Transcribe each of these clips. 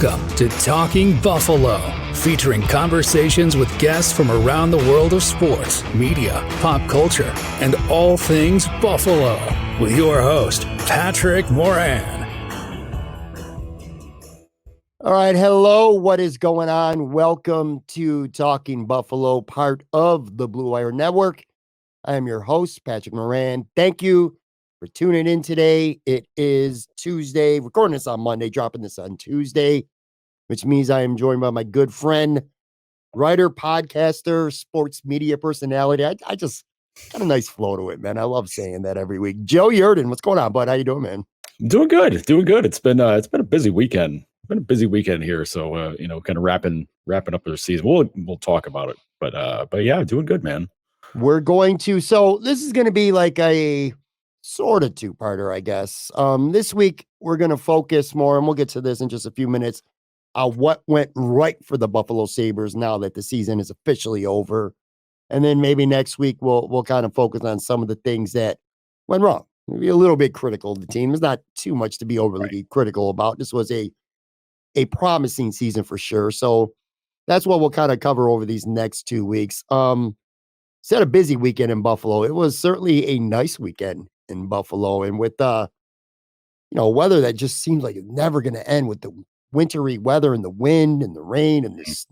Welcome to Talking Buffalo, featuring conversations with guests from around the world of sports, media, pop culture, and all things Buffalo. With your host, Patrick Moran. All right, hello, what is going on? Welcome to Talking Buffalo, part of the Blue Wire Network. I am your host, Patrick Moran. Thank you for tuning in today. It is Tuesday, recording this on Monday, dropping this on Tuesday, which means I am joined by my good friend, writer, podcaster, sports media personality. I just got a nice flow to it, man. I love saying that every week. Joe Yerdon, what's going on, bud? How you doing, man? I'm doing good. It's been a busy weekend. Been a busy weekend here, so kind of wrapping up the season. We'll talk about it, but yeah, doing good, man. We're going to, so this is going to be like a sort of two-parter, I guess. This week we're going to focus more, and we'll get to this in just a few minutes, on what went right for the Buffalo Sabres now that the season is officially over. And then maybe next week we'll kind of focus on some of the things that went wrong. Maybe a little bit critical of the team. There's not too much to be overly critical about. This was a promising season for sure. So that's what we'll kind of cover over these next 2 weeks. It's had a busy weekend in Buffalo. It was certainly a nice weekend in Buffalo. And with weather that just seems like it's never going to end, with the wintry weather and the wind and the rain and this.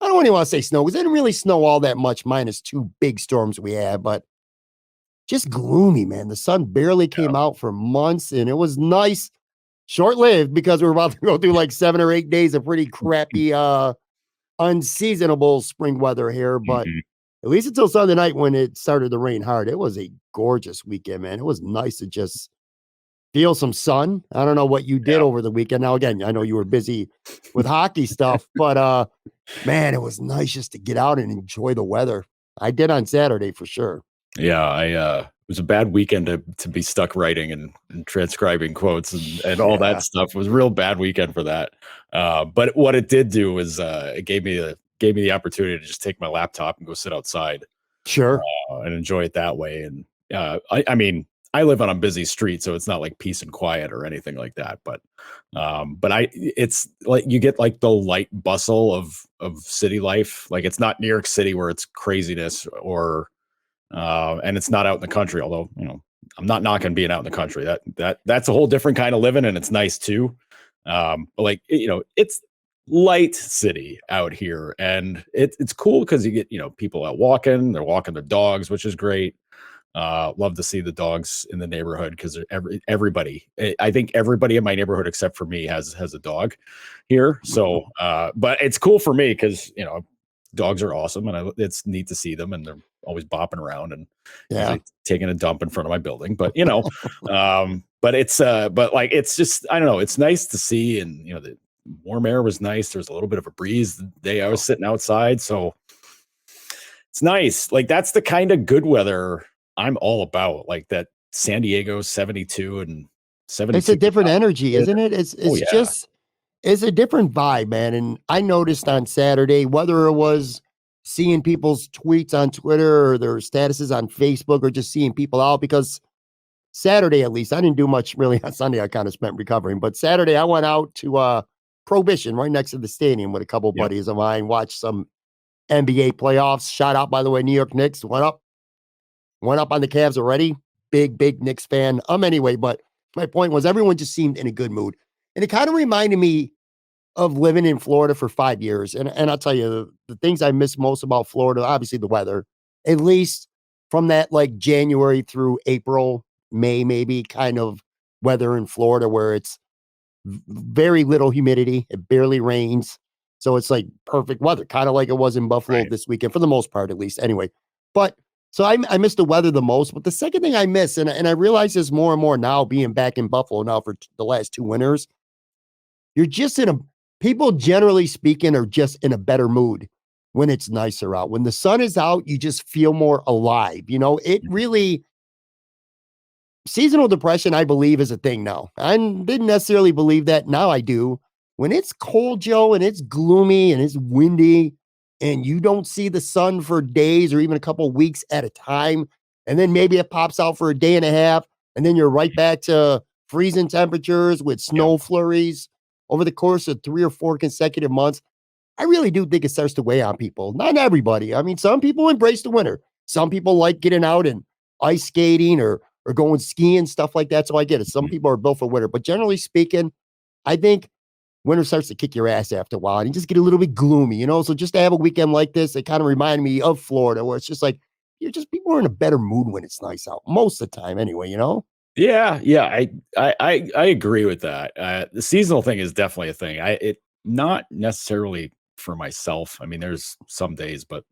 I don't even want to say snow, because it didn't really snow all that much, minus two big storms we had, but just gloomy, man. The sun barely came out for months, and it was nice. Short-lived, because we were about to go through like 7 or 8 days of pretty crappy, unseasonable spring weather here. But at least until Sunday night, when it started to rain hard, it was a gorgeous weekend, man. It was nice to just feel some sun. I don't know what you did over the weekend. Now, again, I know you were busy with hockey stuff, but man, it was nice just to get out and enjoy the weather. I did on Saturday for sure. Yeah, it was a bad weekend to be stuck writing and transcribing quotes and all that stuff. It was a real bad weekend for that. But what it did do was it gave me the opportunity to just take my laptop and go sit outside, and enjoy it that way. And I mean, I live on a busy street, so it's not like peace and quiet or anything like that. But it's like you get like the light bustle of city life. Like, it's not New York City where it's craziness, or and it's not out in the country, although, I'm not knocking being out in the country. That's a whole different kind of living, and it's nice too. But it's light city out here, and it's cool because you get, people out walking, they're walking their dogs, which is great. Love to see the dogs in the neighborhood, because everybody, I think everybody in my neighborhood except for me has a dog here. So, but it's cool for me because, dogs are awesome, and it's neat to see them, and they're always bopping around and taking a dump in front of my building. But but it's just, I don't know, it's nice to see, and the warm air was nice. There was a little bit of a breeze the day I was sitting outside, so it's nice. Like, that's the kind of good weather I'm all about. Like that San Diego 72 and 72. It's a different energy, isn't it? It's a different vibe, man. And I noticed on Saturday, whether it was seeing people's tweets on Twitter or their statuses on Facebook, or just seeing people out, because Saturday, at least, I didn't do much really on Sunday. I kind of spent recovering, but Saturday I went out to Prohibition right next to the stadium with a couple buddies of mine, watched some NBA playoffs. Shout out, by the way, New York Knicks went up on the Cavs already. Big Knicks fan. Anyway, but my point was, everyone just seemed in a good mood. And it kind of reminded me of living in Florida for 5 years. And I'll tell you, the things I miss most about Florida, obviously the weather, at least from that like January through April, May, maybe, kind of weather in Florida, where it's very little humidity. It barely rains. So it's like perfect weather, kind of like it was in Buffalo this weekend, for the most part, at least. Anyway, but so I miss the weather the most. But the second thing I miss, and I realize this more and more now, being back in Buffalo now for the last 2 winters, you're just people generally speaking are just in a better mood when it's nicer out. When the sun is out, you just feel more alive. It really, seasonal depression, I believe, is a thing now. I didn't necessarily believe that. Now I do. When it's cold, Joe, and it's gloomy and it's windy, and you don't see the sun for days or even a couple of weeks at a time, and then maybe it pops out for a day and a half, and then you're right back to freezing temperatures with snow flurries. over the course of 3 or 4 consecutive months, I really do think it starts to weigh on people. Not everybody. I mean, some people embrace the winter. Some people like getting out and ice skating or going skiing, stuff like that. So I get it. Some people are built for winter. But generally speaking, I think winter starts to kick your ass after a while and you just get a little bit gloomy, you know? So just to have a weekend like this, it kind of reminded me of Florida, where it's just like, people are in a better mood when it's nice out most of the time anyway, you know? Yeah. I agree with that. The seasonal thing is definitely a thing. Not necessarily for myself. I mean, there's some days, but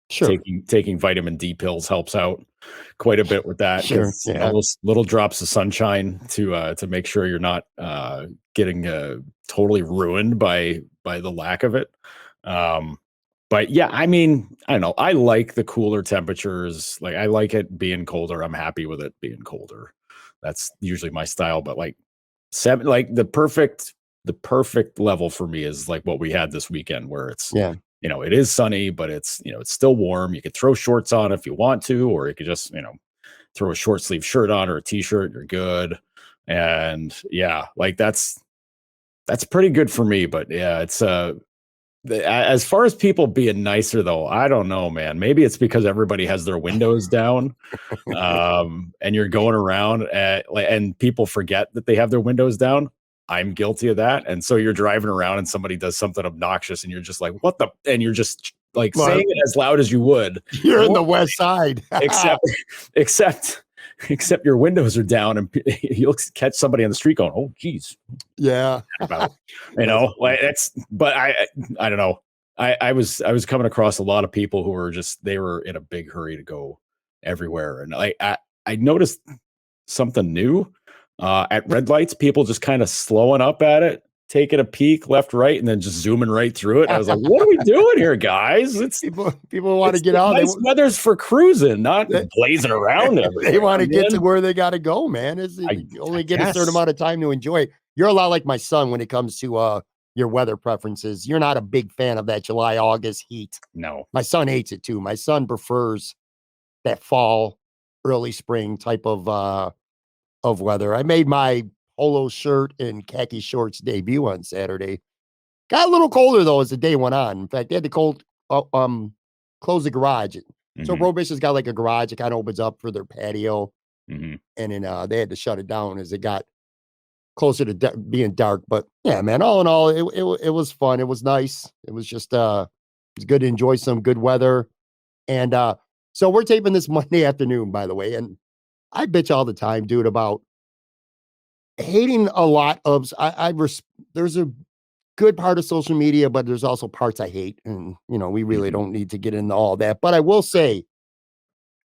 Sure. taking vitamin D pills helps out quite a bit with that. Sure. Yeah. Those little drops of sunshine to make sure you're not getting totally ruined by the lack of it. But yeah, I mean, I don't know. I like the cooler temperatures. Like I like it being colder. I'm happy with it being colder. That's usually my style. But like the perfect level for me is like what we had this weekend, where it's it is sunny, but it's it's still warm. You could throw shorts on if you want to, or you could just throw a short sleeve shirt on or a t-shirt. You're good. And yeah, like that's pretty good for me. But yeah, it's as far as people being nicer, though, I don't know, man. Maybe it's because everybody has their windows down, and you're going around and people forget that they have their windows down. I'm guilty of that, and so you're driving around and somebody does something obnoxious, and you're just like, "What the?" And you're just like saying it as loud as you would. You're in the West Side, except your windows are down, and you'll catch somebody on the street going, "Oh, geez." Yeah. Like that's, but I don't know. I was coming across a lot of people who were they were in a big hurry to go everywhere. And I noticed something new at red lights, people just kind of slowing up at it, taking a peek left, right, and then just zooming right through it. I was like, what are we doing here, guys? It's people want to get out. Nice weather's for cruising, not blazing around everywhere. They want to get to where they got to go, man. You only get a certain amount of time to enjoy it. You're a lot like my son when it comes to your weather preferences. You're not a big fan of that July, August heat. No. My son hates it too. My son prefers that fall, early spring type of weather. I made my polo shirt and khaki shorts debut on Saturday. Got a little colder though as the day went on. In fact, they had to close the garage. So Prohibition's got like a garage. It kind of opens up for their patio, and then they had to shut it down as it got closer to being dark. But yeah, man, all in all, it was fun. It was nice. It was just it was good to enjoy some good weather. And so we're taping this Monday afternoon, by the way, and I bitch all the time, dude, about hating a lot of. There's a good part of social media, but there's also parts I hate, and we really don't need to get into all that. But I will say,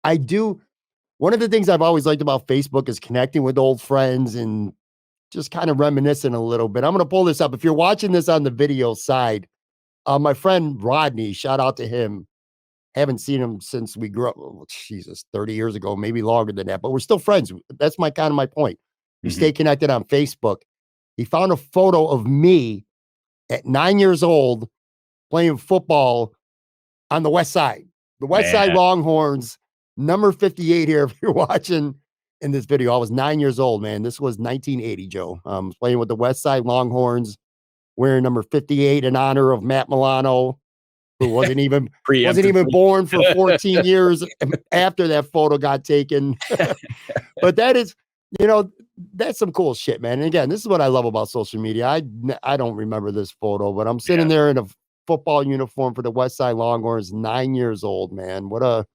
I do. One of the things I've always liked about Facebook is connecting with old friends and just kind of reminiscing a little bit. I'm going to pull this up. If you're watching this on the video side, my friend Rodney, shout out to him. Haven't seen him since we grew up. Oh, Jesus, 30 years ago, maybe longer than that, but we're still friends. That's my point. We stay connected on Facebook. He found a photo of me at 9 years old playing football on the West Side. The West Side Longhorns, number 58 here. If you're watching in this video, I was 9 years old, man. This was 1980, Joe. Playing with the West Side Longhorns, wearing number 58 in honor of Matt Milano, who wasn't even born for 14 years after that photo got taken. But that is, that's some cool shit, man. And again, this is what I love about social media. I don't remember this photo, but I'm sitting there in a football uniform for the West Side Longhorns, 9 years old, man. What a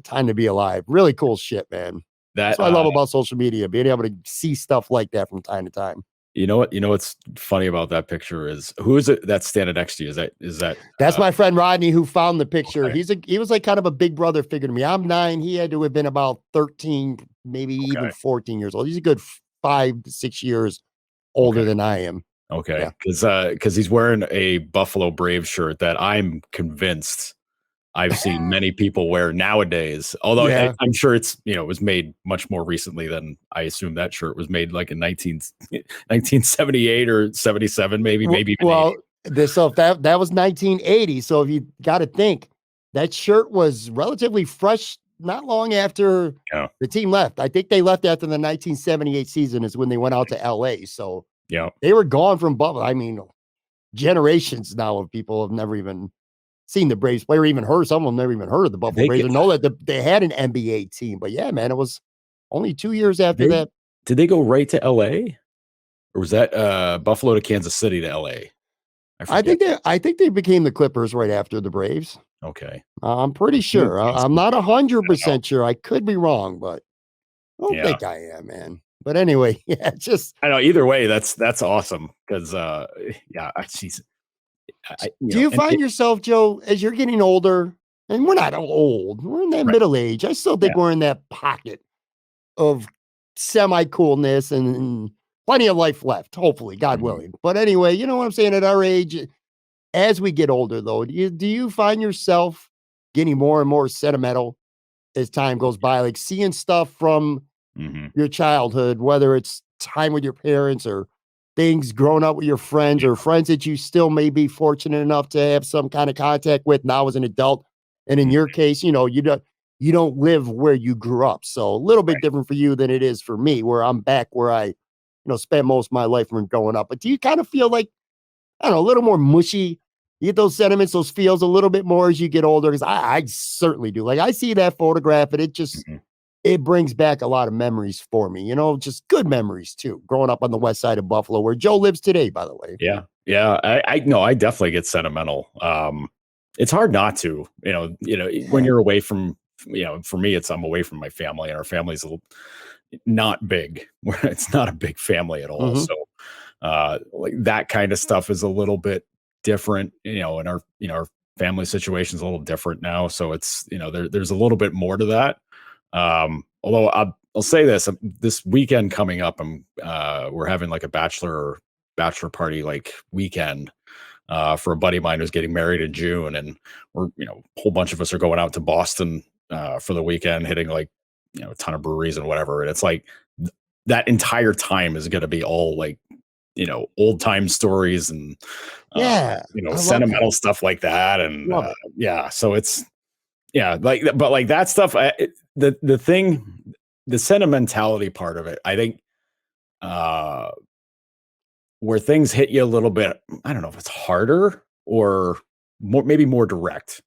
time to be alive. Really cool shit, man. That's what I love about social media, being able to see stuff like that from time to time. You know what's funny about that picture is, who is it that's standing next to you? That's my friend Rodney, who found the picture. Okay. He was like kind of a big brother figure to me. I'm 9. He had to have been about 13, maybe even 14 years old. He's a good 5 to 6 years older than I am. Okay. Because he's wearing a Buffalo Braves shirt that I'm convinced I've seen many people wear nowadays, although I'm sure it's, it was made much more recently than I assume that shirt was made, like in 1978 or 77, maybe. Well, so if that was 1980. So if you got to think, that shirt was relatively fresh, not long after the team left. I think they left after the 1978 season is when they went out to LA. So Yeah. They were gone from Buffalo. I mean, generations now of people have never even seen the Braves play or even heard. Some of them never even heard of the Buffalo Braves or know that they had an NBA team. But yeah, man, it was only 2 years after that. Did they go right to LA? Or was that Buffalo to Kansas City to LA? I think they became the Clippers right after the Braves. Okay. I'm pretty sure. I'm not 100% sure. I could be wrong, but I don't think I am, man. But anyway, yeah, just I know either way, that's awesome because she's. Do you find yourself, Joe, as you're getting older, and we're not old, we're in that middle age. I still think we're in that pocket of semi-coolness and plenty of life left, hopefully, God willing. But anyway, you know what I'm saying? At our age, as we get older, though, do you find yourself getting more and more sentimental as time goes by, like seeing stuff from your childhood, whether it's time with your parents or things growing up with your friends or friends that you still may be fortunate enough to have some kind of contact with now as an adult? And in your case, you don't live where you grew up. So a little bit different for you than it is for me, where I'm back where I, spent most of my life from growing up. But do you kind of feel like, I don't know, a little more mushy? You get those sentiments, those feels a little bit more as you get older? Because I certainly do. Like I see that photograph and it just, it brings back a lot of memories for me, just good memories too. Growing up on the west side of Buffalo, where Joe lives today, by the way. Yeah. Yeah. I know I definitely get sentimental. It's hard not to, when you're away from, for me, I'm away from my family, and our family's not big. It's not a big family at all. So, like that kind of stuff is a little bit different, and our family situation is a little different now. So it's, there's a little bit more to that. Although I'll say this weekend coming up, we're having like a bachelor party like weekend for a buddy of mine who's getting married in June, and we're a whole bunch of us are going out to Boston for the weekend, hitting like a ton of breweries and whatever. And it's like that entire time is going to be all like old time stories and sentimental stuff like that. And so it's but like that stuff. The sentimentality part of it, I think, where things hit you a little bit, I don't know if it's harder or maybe more direct.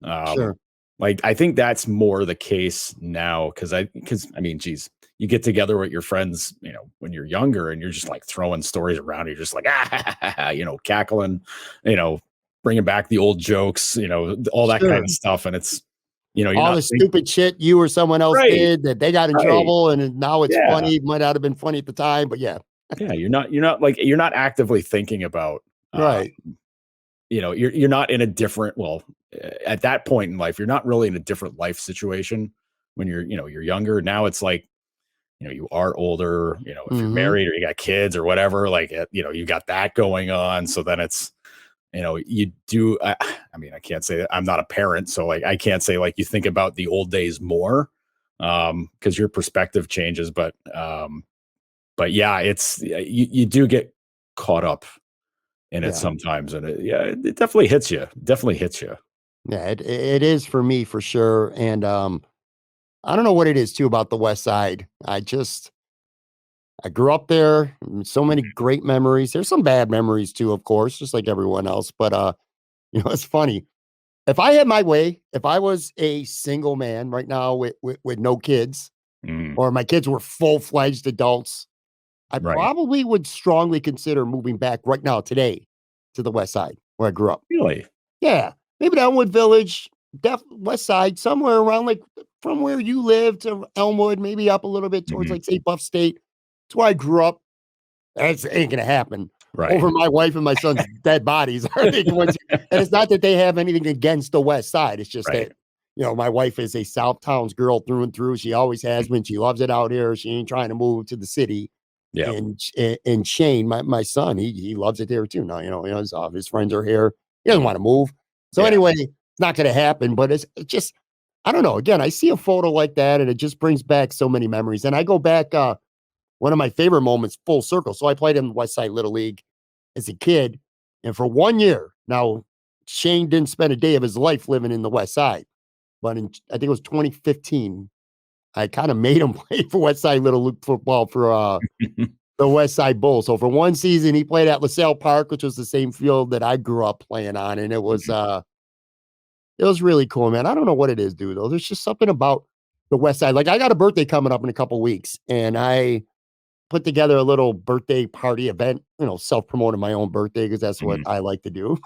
Sure. Like I think that's more the case now because I mean, geez, you get together with your friends, when you're younger, and you're just like throwing stories around. You're just like cackling, bringing back the old jokes, all that kind of stuff, and it's. All the stupid shit you or someone else did that they got in trouble, and now it's funny. It might not have been funny at the time, but yeah. You're not actively thinking about you're not in a different, at that point in life, you're not really in a different life situation when you're younger. Now it's like, you are older, if you're married or you got kids or whatever, like, you got that going on. So then it's, you do, I mean, I can't say that I'm not a parent. So like, I can't say like you think about the old days more because your perspective changes. But yeah, it's, you do get caught up in it sometimes. And it definitely hits you. Yeah, it is for me for sure. And I don't know what it is too about the West Side. I grew up there. So many great memories. There's some bad memories too, of course, just like everyone else. But it's funny. If I had my way, if I was a single man right now with no kids, or my kids were full-fledged adults, I probably would strongly consider moving back right now today to the West Side where I grew up. Really? Yeah. Maybe Elmwood Village, West Side, somewhere around like from where you live to Elmwood, maybe up a little bit towards like say Buff State. That's where I grew up. That ain't gonna happen over my wife and my son's dead bodies. And it's not that they have anything against the West Side. It's just that my wife is a South Towns girl through and through. She always has been. She loves it out here. She ain't trying to move to the city. Yeah. And Shane, my son, he loves it there too. Now his friends are here. He doesn't want to move. So anyway, it's not going to happen. But it's just, I don't know. Again, I see a photo like that, and it just brings back so many memories. And I go back, one of my favorite moments, full circle. So I played in the West Side Little League as a kid, and for 1 year. Now, Shane didn't spend a day of his life living in the West Side, but I think it was 2015. I kind of made him play for West Side Little League football for the the West Side Bulls. So for one season, he played at LaSalle Park, which was the same field that I grew up playing on, and it was really cool, man. I don't know what it is, dude. Though there's just something about the West Side. Like I got a birthday coming up in a couple weeks, and I put together a little birthday party event. Self-promoting my own birthday because that's what I like to do.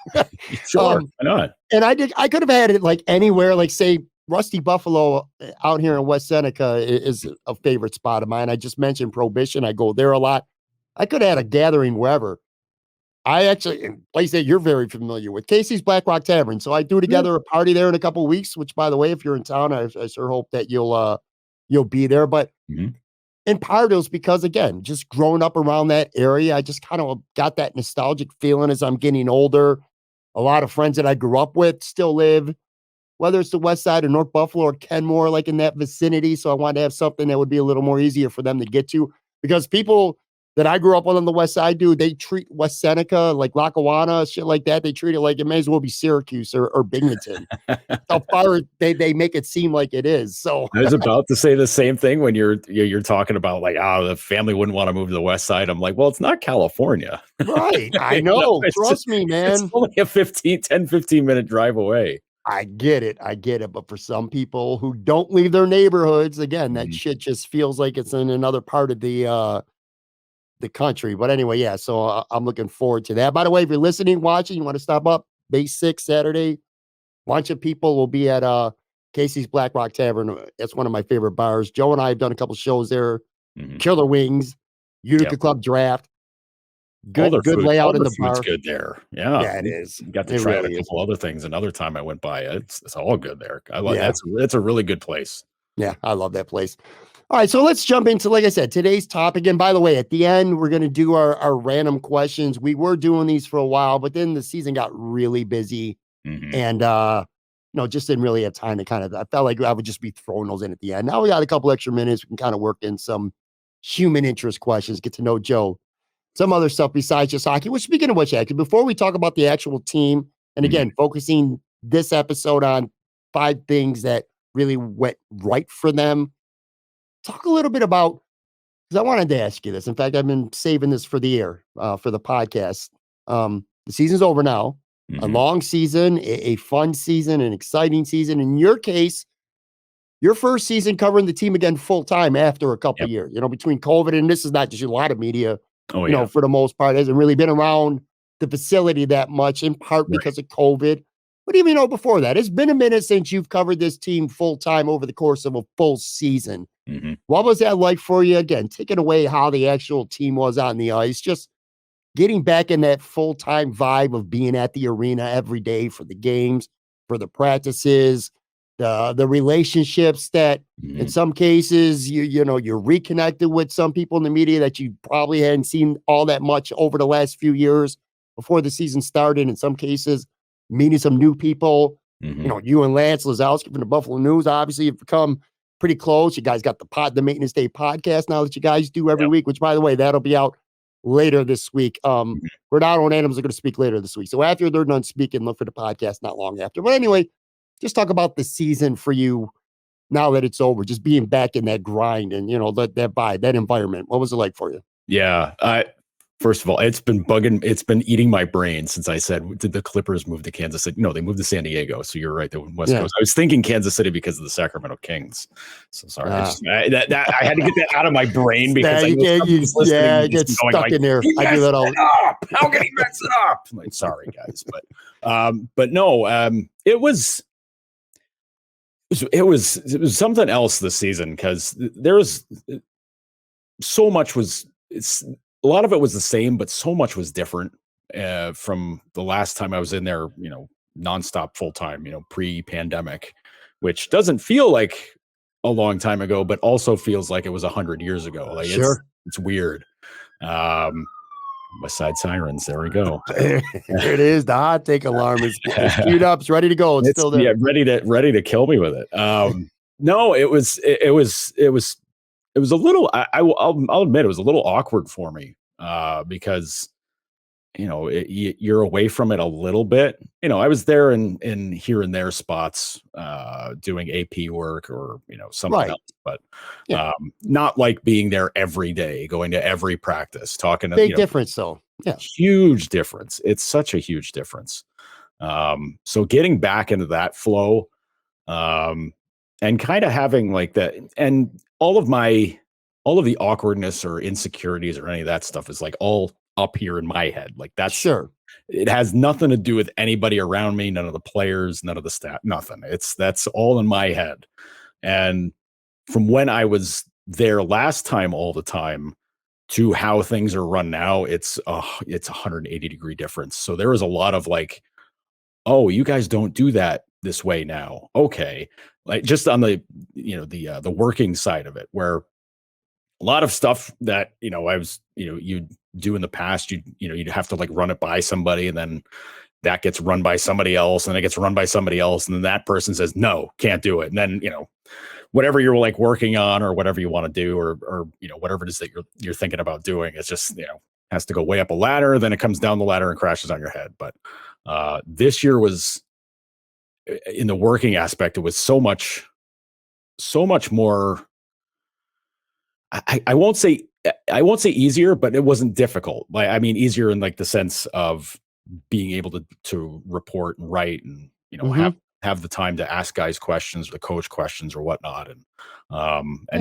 Sure, why not? And I could have had it like anywhere, like say Rusty Buffalo out here in West Seneca is a favorite spot of mine. I just mentioned Prohibition. I go there a lot. I could have had a gathering wherever. I actually, a place that you're very familiar with, Casey's Black Rock Tavern. So I do together a party there in a couple of weeks, which by the way, if you're in town, I sure hope that you'll be there. But in part it was because, again, just growing up around that area, I just kind of got that nostalgic feeling as I'm getting older. A lot of friends that I grew up with still live, whether it's the West Side or North Buffalo or Kenmore, like in that vicinity. So I wanted to have something that would be a little more easier for them to get to, because people that I grew up with on the West Side, dude, they treat West Seneca, like Lackawanna, shit like that. They treat it like it may as well be Syracuse or Binghamton. How far they make it seem like it is. So I was about to say the same thing when you're talking about like, the family wouldn't want to move to the West Side. I'm like, well, it's not California. Right. I know. Trust me, man. It's only a 15 minute drive away. I get it. But for some people who don't leave their neighborhoods, again, that shit just feels like it's in another part of the country. But anyway, yeah, so I'm looking forward to that. By the way, if you're listening, watching, you want to stop up, May 6th, Saturday, bunch of people will be at Casey's Black Rock Tavern. That's one of my favorite bars. Joe and I have done a couple shows there. Killer Wings, Utica Club Draft. Good layout in the bar. It's good there. Yeah, it is. You got to try out a couple other things. Another time I went by, it's all good there. I like that's a really good place. Yeah, I love that place. All right, so let's jump into, like I said, today's topic. And by the way, at the end, we're going to do our random questions. We were doing these for a while, but then the season got really busy and, just didn't really have time to I felt like I would just be throwing those in at the end. Now we got a couple extra minutes. We can kind of work in some human interest questions, get to know Joe, some other stuff besides just hockey. Well, speaking of which, actually, before we talk about the actual team, and again, focusing this episode on 5 things that really went right for them, talk a little bit about, because I wanted to ask you this. In fact, I've been saving this for the air, for the podcast. The season's over now. A long season, a fun season, an exciting season. In your case, your first season covering the team again full-time after a couple of years, between COVID, and this is not just a lot of media, for the most part, hasn't really been around the facility that much, in part because of COVID. But even before that, it's been a minute since you've covered this team full-time over the course of a full season. What was that like for you? Again, taking away how the actual team was on the ice, just getting back in that full-time vibe of being at the arena every day for the games, for the practices, the relationships that in some cases you're reconnected with some people in the media that you probably hadn't seen all that much over the last few years before the season started. In some cases, meeting some new people. You and Lance Lazowski from the Buffalo News obviously have become pretty close. You guys got the Maintenance Day podcast now that you guys do every week, which, by the way, that'll be out later this week. Renato and Adams are going to speak later this week. So after they're done speaking, look for the podcast not long after. But anyway, just talk about the season for you now that it's over, just being back in that grind and, that vibe, that environment. What was it like for you? Yeah. First of all, it's been eating my brain since I said, did the Clippers move to Kansas City? No, they moved to San Diego. So you're right, the West Coast. I was thinking Kansas City because of the Sacramento Kings. So sorry. I had to get that out of my brain because it gets stuck in there. I do that all. How can he mess it up? I'm like, sorry, guys. But no, it was something else this season because there was so much a lot of it was the same, but so much was different from the last time I was in there, nonstop full time, pre-pandemic, which doesn't feel like a long time ago, but also feels like it was 100 years ago. Like it's weird. West Side Sirens. There we go. There it is. The hot take alarm is queued up. It's ready to go. It's still there. Yeah, ready to kill me with it. No, it was a little. I'll admit it was a little awkward for me because you're away from it a little bit. I was there in here and there spots, doing AP work or, something Right. else, but, Yeah. not like being there every day, going to every practice, talking to, Big difference though. Yeah. huge difference. It's such a huge difference. So getting back into that flow, um, and kind of having like that, and all of the awkwardness or insecurities or any of that stuff is like all up here in my head. Like Sure. it has nothing to do with anybody around me, none of the players, none of the staff, nothing. That's all in my head. And from when I was there last time, all the time, to how things are run now, it's 180-degree difference. So there was a lot of like, oh, you guys don't do that this way now. Okay. Like just on the, the working side of it, where a lot of stuff that, I was, you'd do in the past, you'd have to like run it by somebody, and then that gets run by somebody else, and it gets run by somebody else. And then that person says, no, can't do it. And then, whatever you're like working on or whatever you want to do, or, whatever it is that you're thinking about doing, it's just, has to go way up a ladder. Then it comes down the ladder and crashes on your head. But, this year was, in the working aspect, it was so much more. I won't say easier, but it wasn't difficult. Like, I mean, easier in like the sense of being able to report and write, and have the time to ask guys questions, or the coach questions or whatnot, and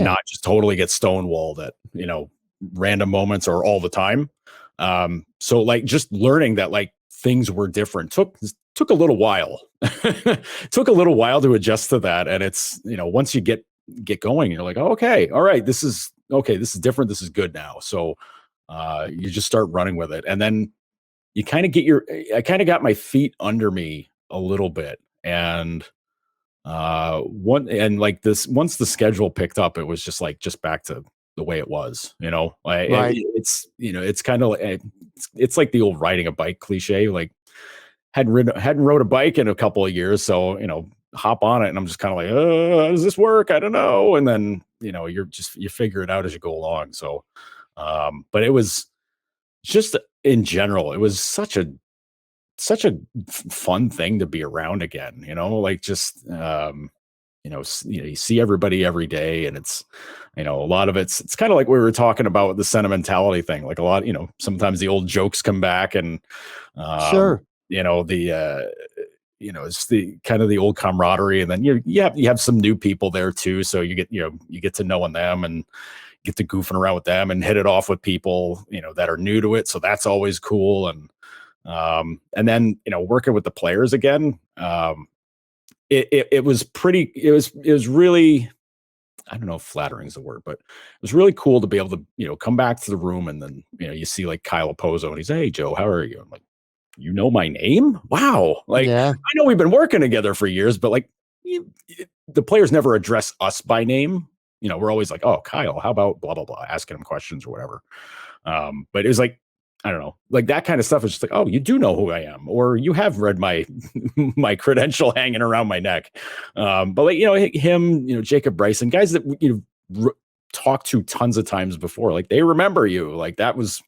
not just totally get stonewalled at random moments or all the time. So like just learning that like things were different took a little while. Took a little while to adjust to that, and it's once you get going, you're like, oh, okay, all right, this is different, this is good now. So you just start running with it, and then you kind of I kind of got my feet under me a little bit, and once the schedule picked up, it was just back to the way it was. Right. It's kind of it's like the old riding a bike cliche. Like hadn't rode a bike in a couple of years, so hop on it, and I'm just kind of like, how does this work? I don't know. And then you figure it out as you go along. So but it was just, in general, it was such a fun thing to be around again. Like just you see everybody every day, and it's a lot of it's kind of like we were talking about the sentimentality thing. Like a lot, sometimes the old jokes come back, and Sure. it's the kind of the old camaraderie, and then you have some new people there too, so you get to knowing them, and get to goofing around with them, and hit it off with people that are new to it, so that's always cool. And then working with the players again, it was really, I don't know if flattering is the word, but it was really cool to be able to come back to the room, and then you see like Kyle Opozo, and he's, hey Joe, how are you? I'm like, my name? Wow. Like, Yeah. I know we've been working together for years, but like the players never address us by name. We're always like, oh, Kyle, how about blah, blah, blah, asking him questions or whatever. But it was like, I don't know, like that kind of stuff is just like, oh, you do know who I am, or you have read my my credential hanging around my neck. But like, him, Jacob Bryson, guys that talked to tons of times before, like they remember you. Like that was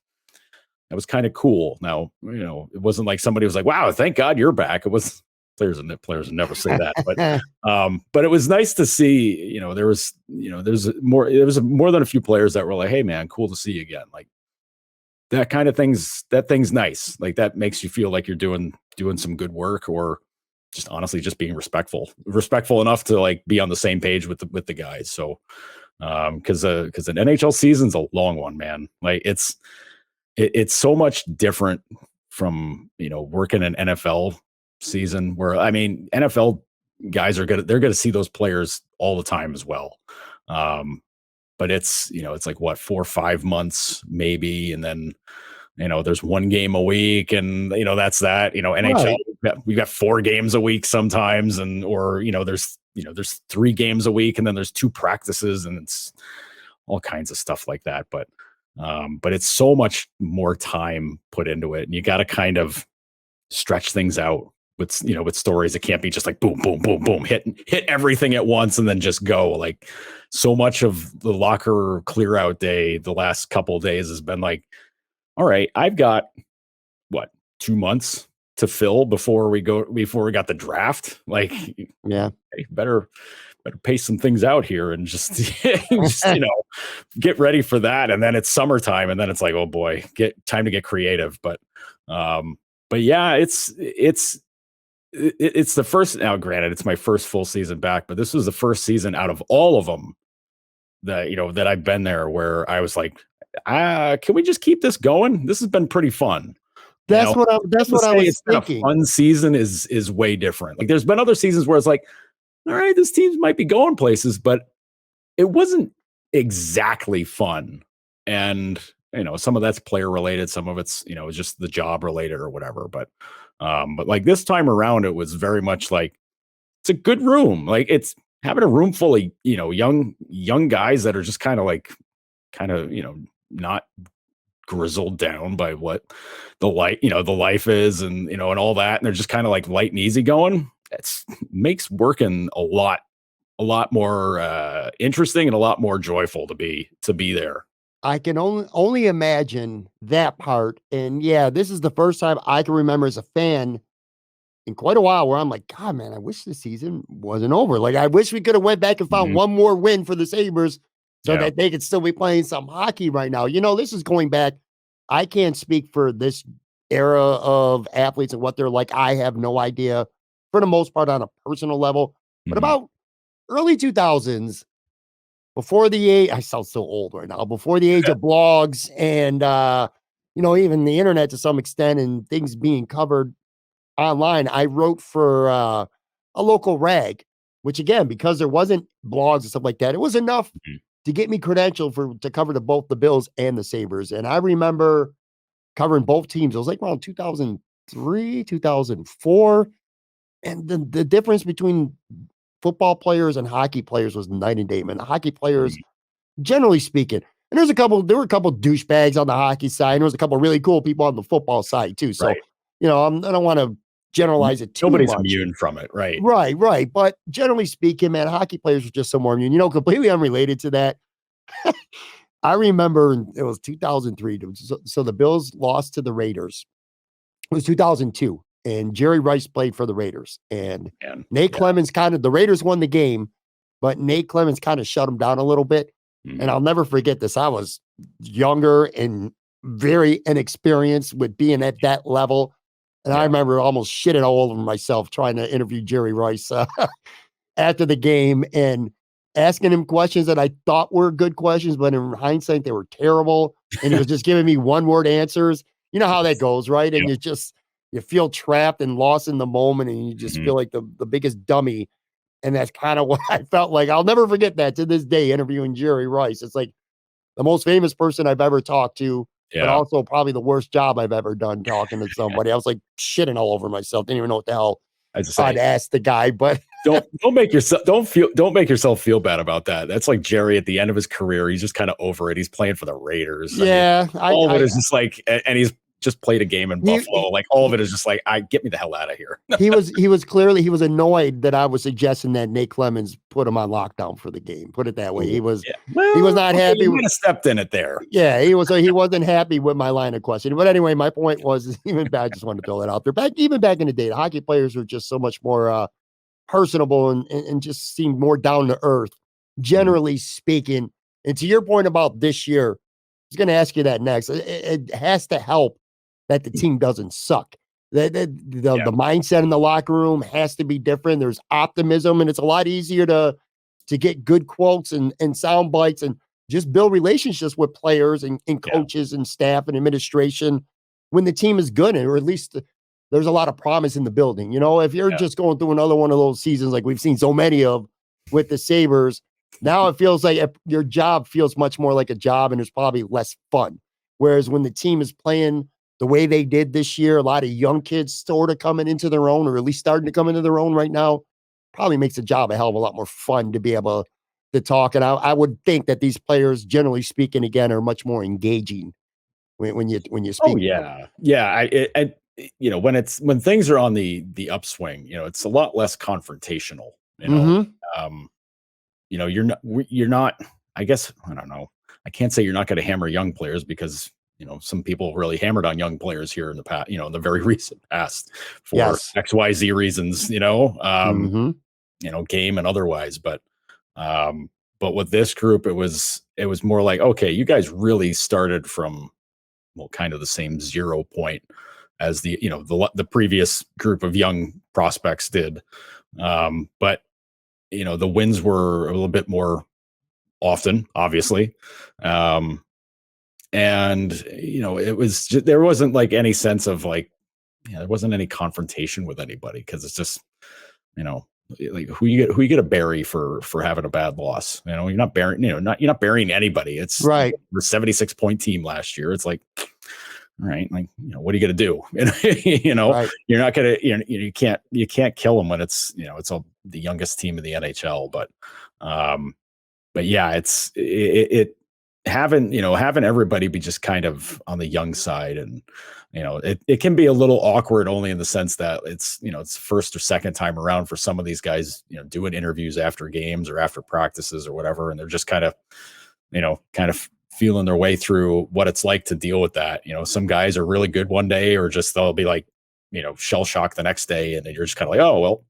kind of cool. Now, it wasn't like somebody was like, wow, thank God you're back. It was players never say that, but it was nice to see, there was more than a few players that were like, hey man, cool to see you again. Like that kind of thing's nice. Like that makes you feel like you're doing some good work, or just honestly, just being respectful enough to like be on the same page with the guys. So, cause an NHL season's a long one, man. Like it's so much different from, working an NFL season, where, I mean, NFL guys they're going to see those players all the time as well. But it's, it's like what, 4 or 5 months maybe. And then, there's one game a week, and, that's that, NHL, we've got 4 games a week sometimes. And, or, there's 3 games a week, and then there's 2 practices, and it's all kinds of stuff like that. But it's so much more time put into it, and you got to kind of stretch things out with, with stories. It can't be just like boom, boom, boom, boom, hit everything at once and then just go. Like so much of the locker clear out day the last couple of days has been like, all right, I've got what, 2 months to fill before we got the draft. Like, yeah, hey, better pace some things out here and just, just get ready for that. And then it's summertime, and then it's like, oh boy, time to get creative. But yeah, it's the first. Now, granted, it's my first full season back, but this was the first season out of all of them that I've been there where I was like, can we just keep this going? This has been pretty fun. That's what I was thinking. A fun season is way different. Like, there's been other seasons where it's like, all right, this team might be going places, but it wasn't exactly fun. And some of that's player related, some of it's just the job related or whatever. But like this time around, it was very much like, it's a good room. Like, it's having a room full of young guys that are just kind of not grizzled down by what the life is, and and all that, and they're just kind of like light and easy going. It makes working a lot more interesting and a lot more joyful to be there. I can only imagine that part. And yeah, this is the first time I can remember as a fan in quite a while where I'm like, God, man, I wish the season wasn't over. Like, I wish we could have went back and found one more win for the Sabres so that they could still be playing some hockey right now. This is going back. I can't speak for this era of athletes and what they're like. I have no idea for the most part on a personal level, but about early 2000s, before the age, I sound so old right now, before the age of blogs and, even the internet to some extent and things being covered online, I wrote for a local rag, which again, because there wasn't blogs and stuff like that, it was enough to get me credentialed to cover both the Bills and the Sabres. And I remember covering both teams. It was like around 2003, 2004. And the difference between football players and hockey players was night and day, man. The hockey players, generally speaking, and there were a couple douchebags on the hockey side, and there was a couple really cool people on the football side too. So, right. I don't want to generalize it too Nobody's much. immune from it, right? Right. But generally speaking, man, hockey players are just somewhere immune. Completely unrelated to that. I remember it was 2003. So the Bills lost to the Raiders. It was 2002. And Jerry Rice played for the Raiders. And Nate Clemens the Raiders won the game, but Nate Clemens kind of shut them down a little bit. And I'll never forget this. I was younger and very inexperienced with being at that level. And I remember almost shitting all over myself trying to interview Jerry Rice after the game and asking him questions that I thought were good questions, but in hindsight, they were terrible. And he was just giving me one-word answers. You know how that goes, right? And you feel trapped and lost in the moment, and you just feel like the biggest dummy. And that's kind of what I felt like. I'll never forget that to this day, interviewing Jerry Rice. It's like the most famous person I've ever talked to, but also probably the worst job I've ever done talking to somebody. I was like shitting all over myself. Didn't even know what the hell I'd ask the guy, but don't make yourself feel bad about that. That's like Jerry at the end of his career. He's just kind of over it. He's playing for the Raiders. Yeah. All of it is just like, and he's just played a game in Buffalo. Like, all of it is just like, get me the hell out of here. he was annoyed that I was suggesting that Nate Clemens put him on lockdown for the game. Put it that way. He was not happy. He would have stepped in it there. Yeah, he wasn't happy with my line of questioning. But anyway, my point was, I just wanted to throw that out there. Back in the day, the hockey players were just so much more personable and just seemed more down to earth, generally speaking. And to your point about this year, I was going to ask you that next. It has to help that the team doesn't suck. The mindset in the locker room has to be different. There's optimism, and it's a lot easier to get good quotes and sound bites and just build relationships with players and coaches and staff and administration when the team is good, or at least there's a lot of promise in the building. If you're just going through another one of those seasons like we've seen so many of with the Sabres, now it feels like your job feels much more like a job, and it's probably less fun. Whereas when the team is playing the way they did this year, a lot of young kids sort of coming into their own, or at least starting to come into their own right now, probably makes the job a hell of a lot more fun to be able to talk. And I would think that these players, generally speaking, again, are much more engaging when you speak. Oh yeah. When things are on the upswing, it's a lot less confrontational. You're not. I guess I don't know. I can't say you're not going to hammer young players because some people really hammered on young players here in the past, in the very recent past for Yes. XYZ reasons, game and otherwise. But with this group, it was more like, okay, you guys really started from, kind of the same 0 point as the previous group of young prospects did. But the wins were a little bit more often, obviously. And it was just, there wasn't like any sense of like, there wasn't any confrontation with anybody, because it's just, like who you get to bury for having a bad loss. You're not burying, you're not burying anybody. It's right. The 76-point team last year. It's like, all right, like, what are you going to do? Right. You're not going to, you can't kill them when it's, it's the youngest team in the NHL. But yeah, it having everybody be just kind of on the young side, and it can be a little awkward, only in the sense that it's first or second time around for some of these guys, doing interviews after games or after practices or whatever, and they're just kind of feeling their way through what it's like to deal with that. Some guys are really good one day, or just they'll be like shell shocked the next day, and then you're just kind of like, oh well,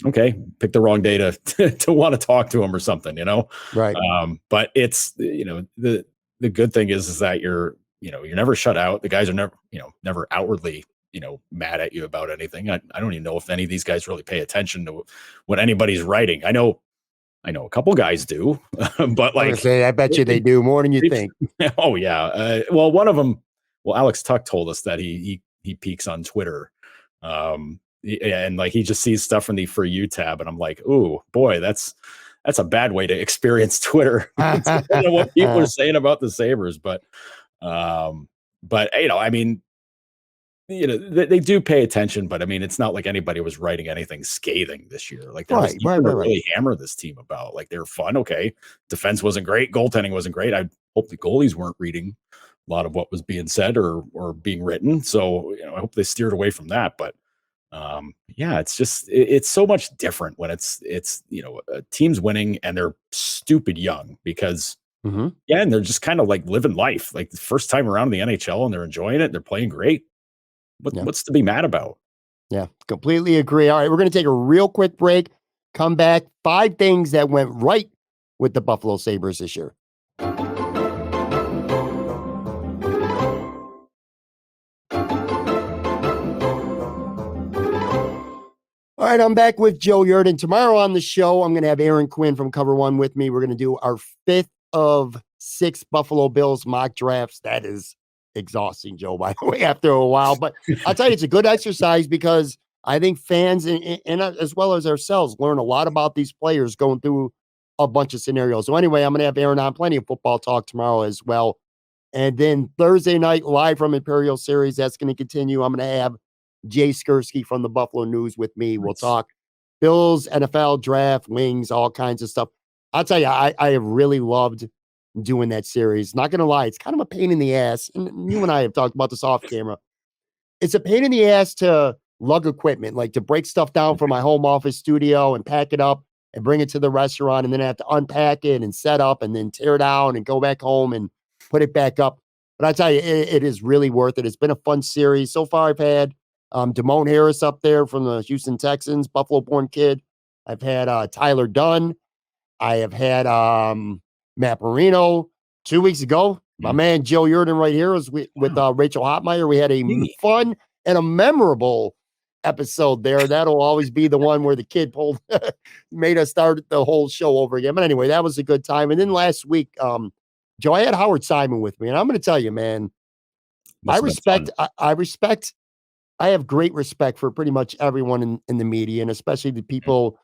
okay, pick the wrong day to want to talk to him or something, Right. But it's, the good thing is that you're never shut out. The guys are never outwardly, mad at you about anything. I don't even know if any of these guys really pay attention to what anybody's writing. I know a couple guys do, but like, I bet you they do more than you think. Oh yeah. Well, one of them, Alex Tuck told us that he peeks on Twitter. And like, he just sees stuff in the For You tab, and I'm like, ooh, boy, that's a bad way to experience Twitter. What people are saying about the Sabres. But I mean, they do pay attention, but I mean, it's not like anybody was writing anything scathing this year. Like, there was nothing to really hammer this team about. Like, they're fun. Okay. Defense wasn't great. Goaltending wasn't great. I hope the goalies weren't reading a lot of what was being said or being written. So, I hope they steered away from that. But yeah, it's just, it's so much different when it's a team's winning and they're stupid young, because yeah, and they're just kind of like living life, like the first time around in the NHL, and they're enjoying it. They're playing great. What's to be mad about? Yeah, completely agree. All right, we're going to take a real quick break. Come back. 5 things that went right with the Buffalo Sabres this year. All right, I'm back with Joe Yerdon. Tomorrow on the show, I'm going to have Aaron Quinn from Cover One with me. We're going to do our 5th of 6 Buffalo Bills mock drafts. That is exhausting, Joe, by the way, after a while. But I'll tell you, it's a good exercise, because I think fans and as well as ourselves learn a lot about these players going through a bunch of scenarios. So anyway, I'm going to have Aaron on, plenty of football talk tomorrow as well. And then Thursday night, live from Imperial Series, that's going to continue. I'm going to have Jay Skursky from the Buffalo News with me. We'll talk Bills, NFL draft, wings, all kinds of stuff. I'll tell you, I have really loved doing that series. Not going to lie, it's kind of a pain in the ass. And you and I have talked about this off camera. It's a pain in the ass to lug equipment, like to break stuff down from my home office studio and pack it up and bring it to the restaurant, and then I have to unpack it and set up and then tear down and go back home and put it back up. But I tell you, it is really worth it. It's been a fun series. So far, I've had Damone Harris up there from the Houston Texans, Buffalo-born kid. I've had Tyler Dunn. I have had Matt Marino. 2 weeks ago, my man Joe Yerdon right here was with Rachel Hotmeyer. We had a fun and a memorable episode there. That'll always be the one where the kid made us start the whole show over again. But anyway, that was a good time. And then last week, Joe, I had Howard Simon with me, and I'm going to tell you, man, I have great respect for pretty much everyone in the media, and especially the people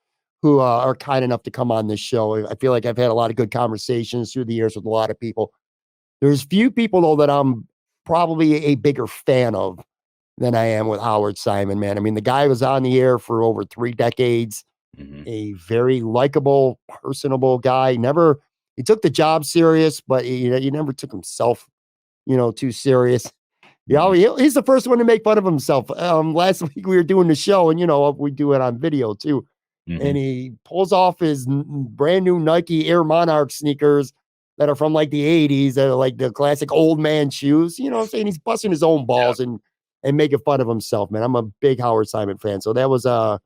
who are kind enough to come on this show. I feel like I've had a lot of good conversations through the years with a lot of people. There's few people, though, that I'm probably a bigger fan of than I am with Howard Simon, man. I mean, the guy was on the air for over 3 decades, a very likable, personable guy. He took the job serious, but he never took himself, too serious. Yeah, he's the first one to make fun of himself. Last week we were doing the show, and we do it on video too. And he pulls off his brand new Nike Air Monarch sneakers that are from like the 80s that are like the classic old man shoes. You know what I'm saying? He's busting his own balls and making fun of himself, man. I'm a big Howard Simon fan. So that was a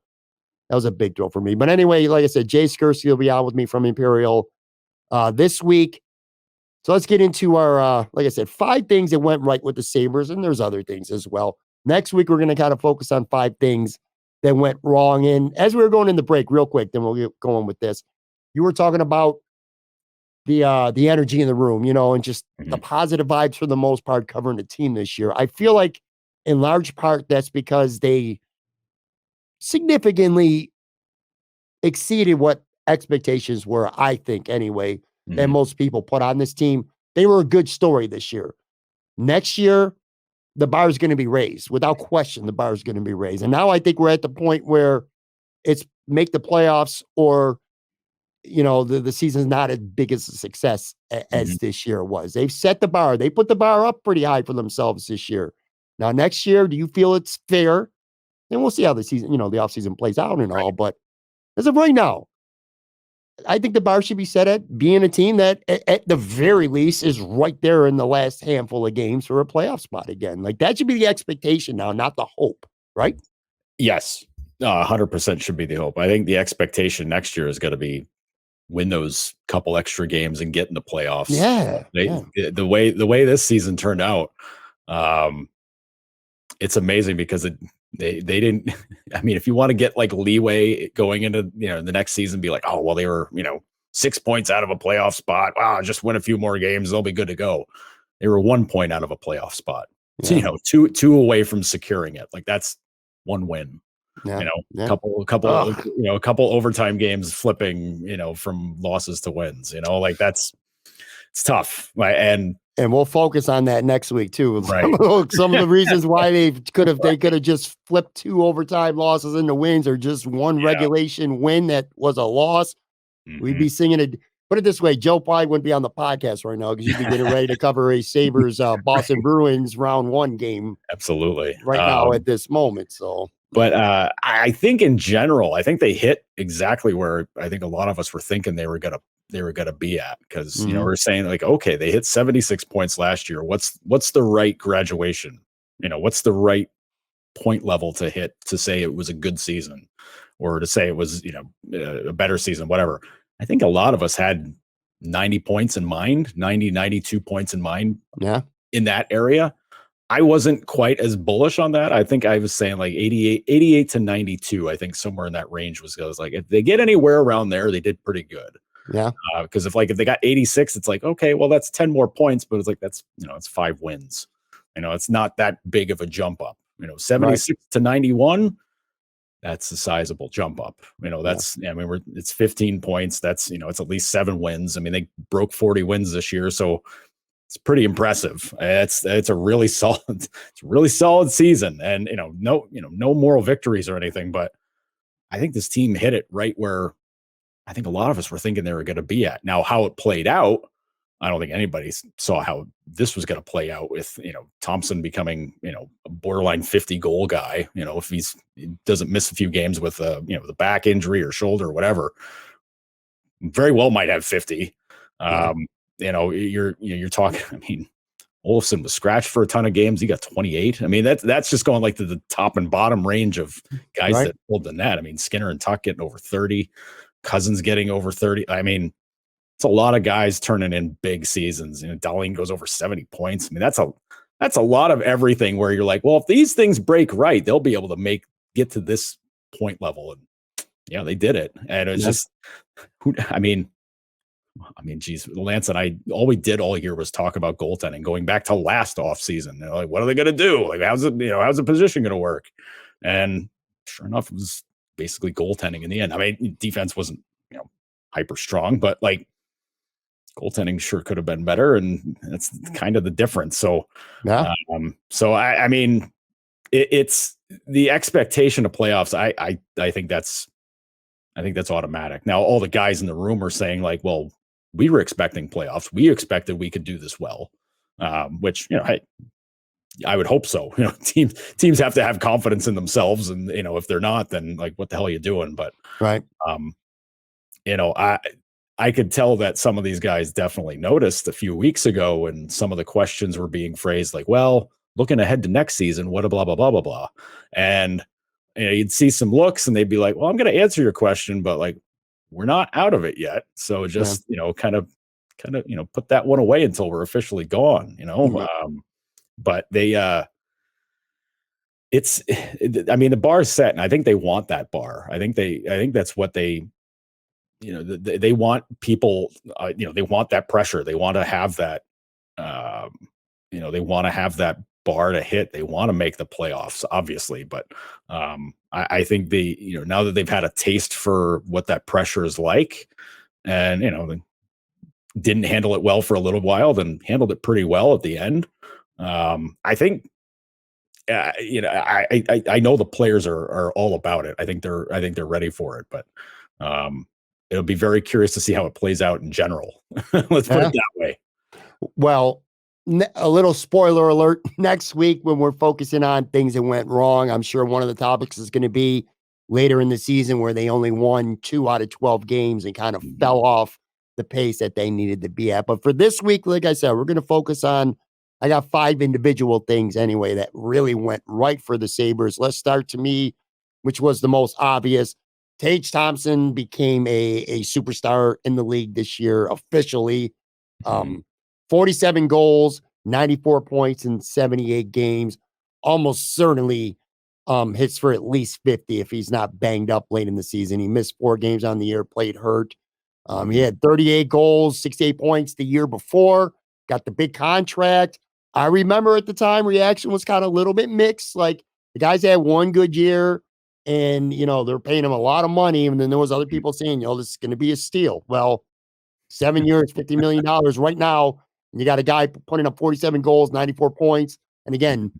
big throw for me. But anyway, like I said, Jay Skursky will be out with me from Imperial this week. So let's get into our, like I said, 5 things that went right with the Sabres, and there's other things as well. Next week, we're going to kind of focus on 5 things that went wrong. And as we were going in the break, real quick, then we'll get going with this. You were talking about the energy in the room, and just the positive vibes for the most part covering the team this year. I feel like in large part that's because they significantly exceeded what expectations were, I think anyway, that most people put on this team. They were a good story this year. Next year, the bar is going to be raised. Without question, the bar is going to be raised. And now I think we're at the point where it's make the playoffs or, the season's not as big as a success as this year was. They've set the bar. They put the bar up pretty high for themselves this year. Now, next year, do you feel it's fair? And we'll see how the season, the offseason plays out and all. But as of right now, I think the bar should be set at being a team that, at the very least, is right there in the last handful of games for a playoff spot again. Like, that should be the expectation now, not the hope, right? Yes, 100% should be the hope. I think the expectation next year is going to be win those couple extra games and get in the playoffs. The way this season turned out, it's amazing because they didn't. I mean, if you want to get like leeway going into the next season, be like, oh well, they were 6 points out of a playoff spot. Wow, just win a few more games, they'll be good to go. They were 1 point out of a playoff spot. So, two away from securing it. Like that's one win. A couple overtime games flipping from losses to wins. Like it's tough. And we'll focus on that next week too. Right. Some of the reasons why they could have just flipped 2 overtime losses into wins or just one regulation win that was a loss. We'd be singing it. Put it this way, Joe probably wouldn't be on the podcast right now because you'd be getting ready to cover a Sabres Boston Bruins round 1 game. Absolutely. Right now at this moment. So, but I think in general, I think they hit exactly where I think a lot of us were thinking they were gonna be at, because we're saying like, okay, they hit 76 points last year. What's the right graduation? What's the right point level to hit to say it was a good season, or to say it was a better season, whatever. I think a lot of us had 90 points in mind, 92 points in mind. Yeah, in that area. I wasn't quite as bullish on that. I think I was saying like 88 to 92. I think somewhere in that range was like, if they get anywhere around there, they did pretty good. Yeah. Because if they got 86, it's like, okay, well, that's 10 more points, but it's like, that's, it's 5 wins. It's not that big of a jump up. 76 to 91, that's a sizable jump up. That's, it's 15 points. That's, it's at least 7 wins. I mean, they broke 40 wins this year. So it's pretty impressive. It's a really solid season, and no moral victories or anything. But I think this team hit it right where I think a lot of us were thinking they were going to be at. Now, how it played out, I don't think anybody saw how this was going to play out with Thompson becoming a borderline 50 goal guy. If he doesn't miss a few games with the back injury or shoulder or whatever, very well might have 50. You're talking, I mean, Olofsson was scratched for a ton of games. He got 28. I mean, that's just going like to the top and bottom range of guys that hold the net. I mean, Skinner and Tuck getting over 30, Cousins getting over 30. I mean, it's a lot of guys turning in big seasons. Dahlin goes over 70 points. I mean, that's a lot of everything where you're like, well, if these things break right, they'll be able to get to this point level. And they did it. And it was just, geez, Lance and I, all we did all year was talk about goaltending, going back to last offseason. Like, what are they going to do? Like, how's the position going to work? And sure enough, it was basically goaltending in the end. I mean, defense wasn't, hyper strong, but like goaltending sure could have been better. And that's kind of the difference. So, I mean, it's the expectation of playoffs. I think that's automatic. Now, all the guys in the room are saying like, well, we were expecting playoffs. We expected we could do this well, which, I would hope so. Teams have to have confidence in themselves. And, if they're not, then like, what the hell are you doing? But, I could tell that some of these guys definitely noticed a few weeks ago when some of the questions were being phrased like, well, looking ahead to next season, what a blah, blah, blah, blah, blah. And you'd see some looks and they'd be like, well, I'm going to answer your question, but like, we're not out of it yet. So just, kind of, put that one away until we're officially gone, but they, the bar's set, and I think they want that bar. I think that's what they, they want people, they want that pressure. They want to have that, they want to have that bar to hit. They want to make the playoffs, obviously. But I think now that they've had a taste for what that pressure is like, and, didn't handle it well for a little while, then handled it pretty well at the end. I think, I know the players are all about it. I think they're ready for it, but it'll be very curious to see how it plays out in general. Let's put it that way. Well, a little spoiler alert, next week when we're focusing on things that went wrong, I'm sure one of the topics is going to be later in the season where they only won 2 out of 12 games and kind of fell off the pace that they needed to be at. But for this week, like I said, we're going to focus on, I got 5 individual things anyway that really went right for the Sabres. Let's start to me, which was the most obvious. Tage Thompson became a superstar in the league this year officially. 47 goals, 94 points in 78 games. Almost certainly hits for at least 50 if he's not banged up late in the season. He missed 4 games on the year, played hurt. He had 38 goals, 68 points the year before, got the big contract. I remember at the time reaction was kind of a little bit mixed. Like the guys had one good year and, they're paying him a lot of money. And then there was other people saying, this is going to be a steal. Well, 7 years, $50 million right now. And you got a guy putting up 47 goals, 94 points. And again,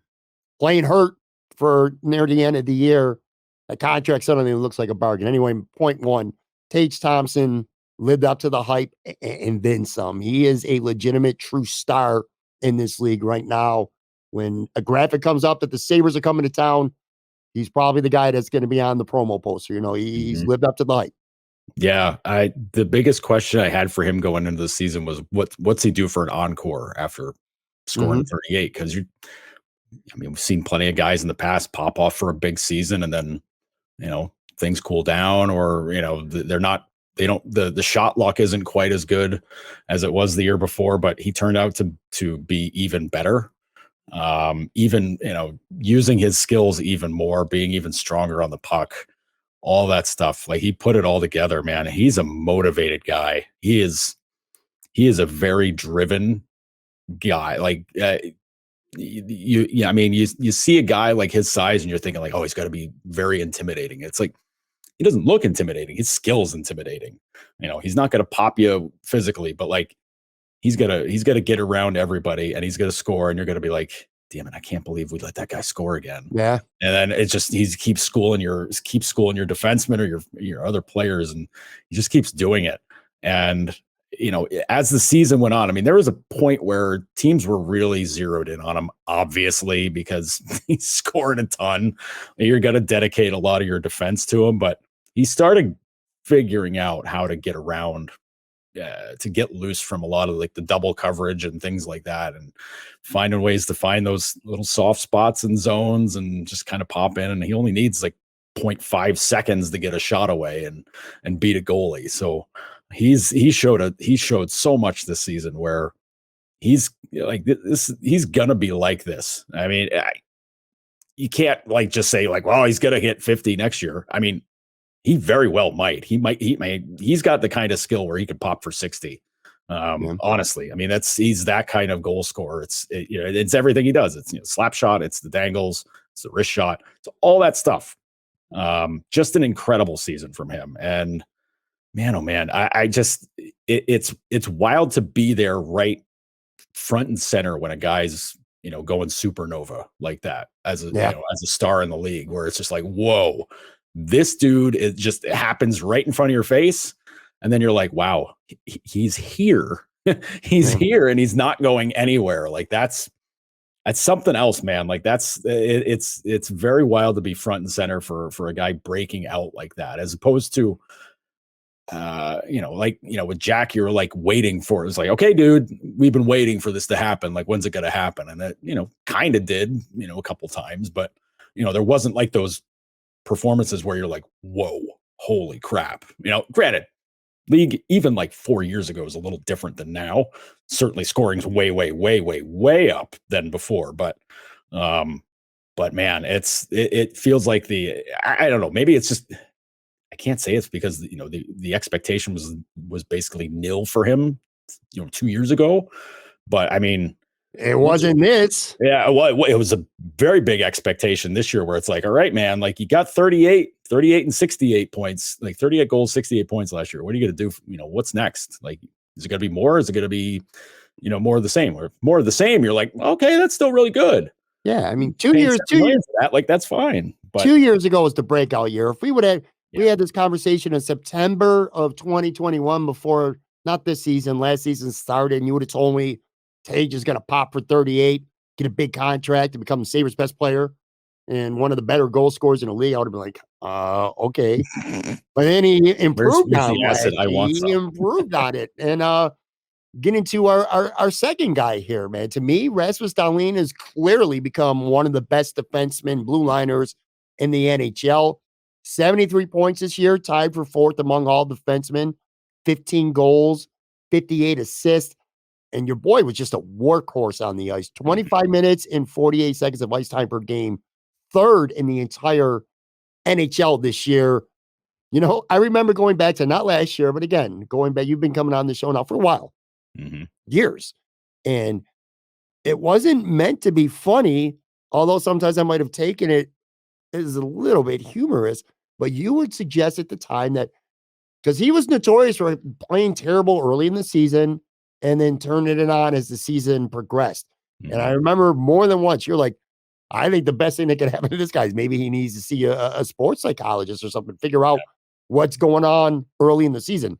playing hurt for near the end of the year. A contract suddenly looks like a bargain. Anyway, point one, Tage Thompson lived up to the hype and then some. He is a legitimate true star in this league right now. When a graphic comes up that the Sabres are coming to town, he's probably the guy that's going to be on the promo poster. He's lived up to the hype. Yeah, the biggest question I had for him going into the season was what's he do for an encore after scoring 38? Because we've seen plenty of guys in the past pop off for a big season and then things cool down, or the shot luck isn't quite as good as it was the year before, but he turned out to be even better. Even using his skills even more, being even stronger on the puck, all that stuff. Like he put it all together, man. He's a motivated guy. He is a very driven guy. Like you see a guy like his size and you're thinking like, oh, he's got to be very intimidating. It's like, he doesn't look intimidating. His skill's intimidating. He's not going to pop you physically, but like he's got to get around everybody and he's going to score. And you're going to be like, damn it, I can't believe we let that guy score again. Yeah. And then it's just, he keeps schooling your defensemen or your other players. And he just keeps doing it. And, as the season went on, there was a point where teams were really zeroed in on him, obviously, because he scored a ton. You're going to dedicate a lot of your defense to him, but he started figuring out how to get around, to get loose from a lot of like the double coverage and things like that, and finding ways to find those little soft spots and zones and just kind of pop in. And he only needs like 0.5 seconds to get a shot away and beat a goalie. So he showed so much this season where he's like this. He's gonna be like this. You can't like just say like, well, he's gonna hit 50 next year. He very well might. He's got the kind of skill where he could pop for 60. Honestly, he's that kind of goal scorer. It's everything he does. It's slap shot. It's the dangles. It's the wrist shot. It's all that stuff. Just an incredible season from him. And man, oh man, it's wild to be there right front and center when a guy's going supernova like that as a star in the league, where it's just like, whoa, this dude, it just happens right in front of your face. And then you're like, wow, he's here. He's here and he's not going anywhere. Like that's something else, man. Like it's very wild to be front and center for a guy breaking out like that, as opposed to with Jack, you're like waiting for it. It's like, okay, dude, we've been waiting for this to happen. Like, when's it going to happen? And that, kind of did, a couple times, but there wasn't like those performances where you're like, whoa, holy crap. Granted, league even like 4 years ago is a little different than now. Certainly scoring's way, way, way, way, way up than before. But man, it feels like I don't know, maybe it's just, I can't say it's because the expectation was basically nil for him 2 years ago, but I mean, it wasn't this. Yeah, well, it was a very big expectation this year where it's like, all right, man, like you got 38 and 68 points, like 38 goals, 68 points last year. What are you going to do? What's next? Like, is it going to be more? Is it going to be, more of the same? Or more of the same, you're like, okay, that's still really good. Yeah, I mean, 2 years, 2 years, that, like, that's fine. But 2 years ago was the breakout year. If we would have, we had this conversation in September of 2021 before, not this season, last season started, and you would have told me Tage is going to pop for 38, get a big contract and become the Sabres' best player and one of the better goal scorers in the league. I would have been like, okay. But then he improved on it. He improved on it. And getting to our second guy here, man. To me, Rasmus Dahlin has clearly become one of the best defensemen, blue liners in the NHL. 73 points this year, tied for fourth among all defensemen, 15 goals, 58 assists. And your boy was just a workhorse on the ice. 25 minutes and 48 seconds of ice time per game. Third in the entire NHL this year. I remember going back to not last year, but again, going back, you've been coming on the show now for a while, years. And it wasn't meant to be funny, although sometimes I might have taken it as a little bit humorous, but you would suggest at the time that because he was notorious for playing terrible early in the season, and then turning it on as the season progressed. And I remember more than once, you're like, I think the best thing that could happen to this guy is maybe he needs to see a sports psychologist or something, figure out what's going on early in the season.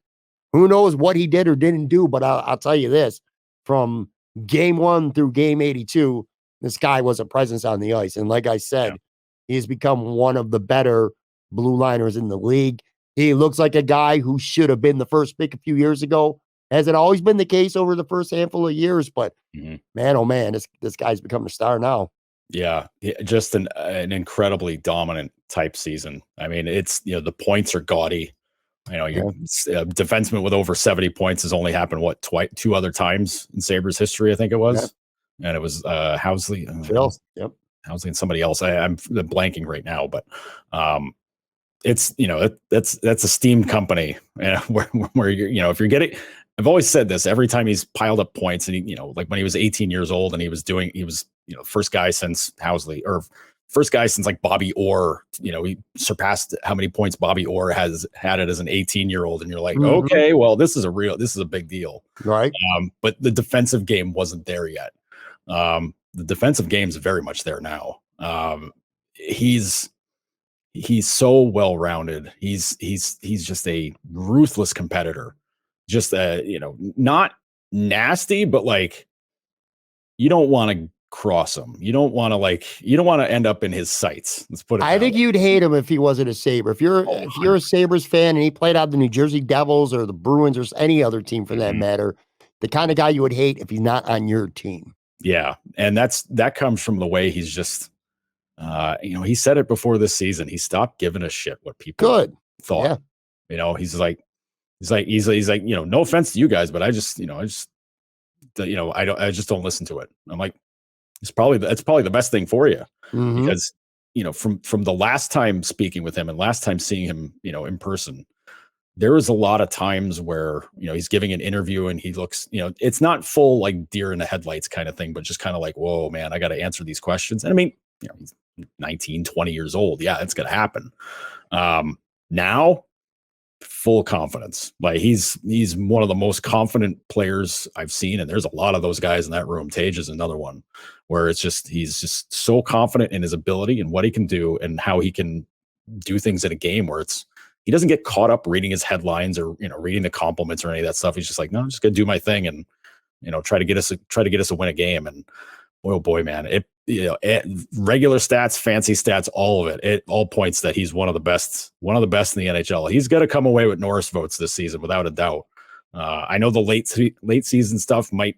Who knows what he did or didn't do, but I'll tell you this, from game 1 through game 82, this guy was a presence on the ice. And like I said, he has become one of the better blue liners in the league. He looks like a guy who should have been the first pick a few years ago. Has it always been the case over the first handful of years? But man, oh man, this guy's become a star now. Yeah, just an incredibly dominant type season. I mean, it's the points are gaudy. Your defenseman with over 70 points has only happened two other times in Sabres history, I think it was, and it was Housley, Housley and somebody else. I'm blanking right now, but it's that's a steamed company, where you're if you're getting. I've always said this every time he's piled up points, and he, like when he was 18 years old and he was first guy since Housley, or first guy since like Bobby Orr, he surpassed how many points Bobby Orr has had it as an 18-year-old. And you're like, okay, well, this is a big deal. Right. But the defensive game wasn't there yet. The defensive game is very much there now. He's so well-rounded. He's just a ruthless competitor. Just not nasty, but like you don't want to cross him. You don't want to end up in his sights. Let's put it. I think you'd hate him if he wasn't a Sabre. If you're a Sabres fan and he played out the New Jersey Devils or the Bruins or any other team for that matter, the kind of guy you would hate if he's not on your team. Yeah, and that comes from the way he's just. He said it before this season. He stopped giving a shit what people thought. Yeah. He's like, no offense to you guys, but I just don't listen to it. I'm like, it's probably the best thing for you because, from the last time speaking with him and last time seeing him, in person, there was a lot of times where, he's giving an interview and he looks, it's not full like deer in the headlights kind of thing, but just kind of like, whoa, man, I got to answer these questions. And I mean, he's 19, 20 years old. Yeah, it's going to happen. Now, full confidence. Like he's one of the most confident players I've seen. And there's a lot of those guys in that room. Tage is another one where he's just so confident in his ability and what he can do and how he can do things in a game where he doesn't get caught up reading his headlines or, reading the compliments or any of that stuff. He's just like, no, I'm just going to do my thing and, try to get us a win a game. And oh boy, man, regular stats, fancy stats, all of it. It all points that he's one of the best in the NHL. He's going to come away with Norris votes this season without a doubt. I know the late season stuff might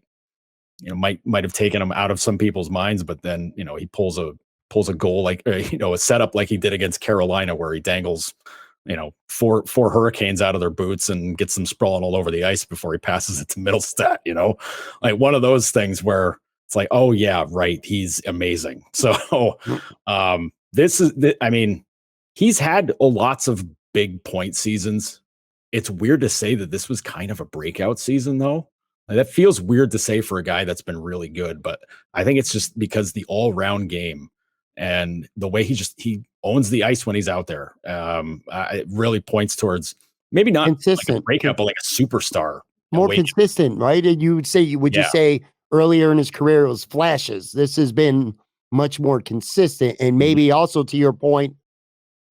have taken him out of some people's minds, but then he pulls a goal like a setup like he did against Carolina where he dangles four Hurricanes out of their boots and gets them sprawling all over the ice before he passes it to Middlestat. Like one of those things where it's like, oh yeah, right, he's amazing. So he's had lots of big point seasons. It's weird to say that this was kind of a breakout season though. Like, that feels weird to say for a guy that's been really good, but I think it's just because the all-round game and the way he owns the ice when he's out there. It really points towards maybe not consistent, like a breakout, but like a superstar. More consistent, right? And you say earlier in his career it was flashes. This has been much more consistent. And maybe also to your point,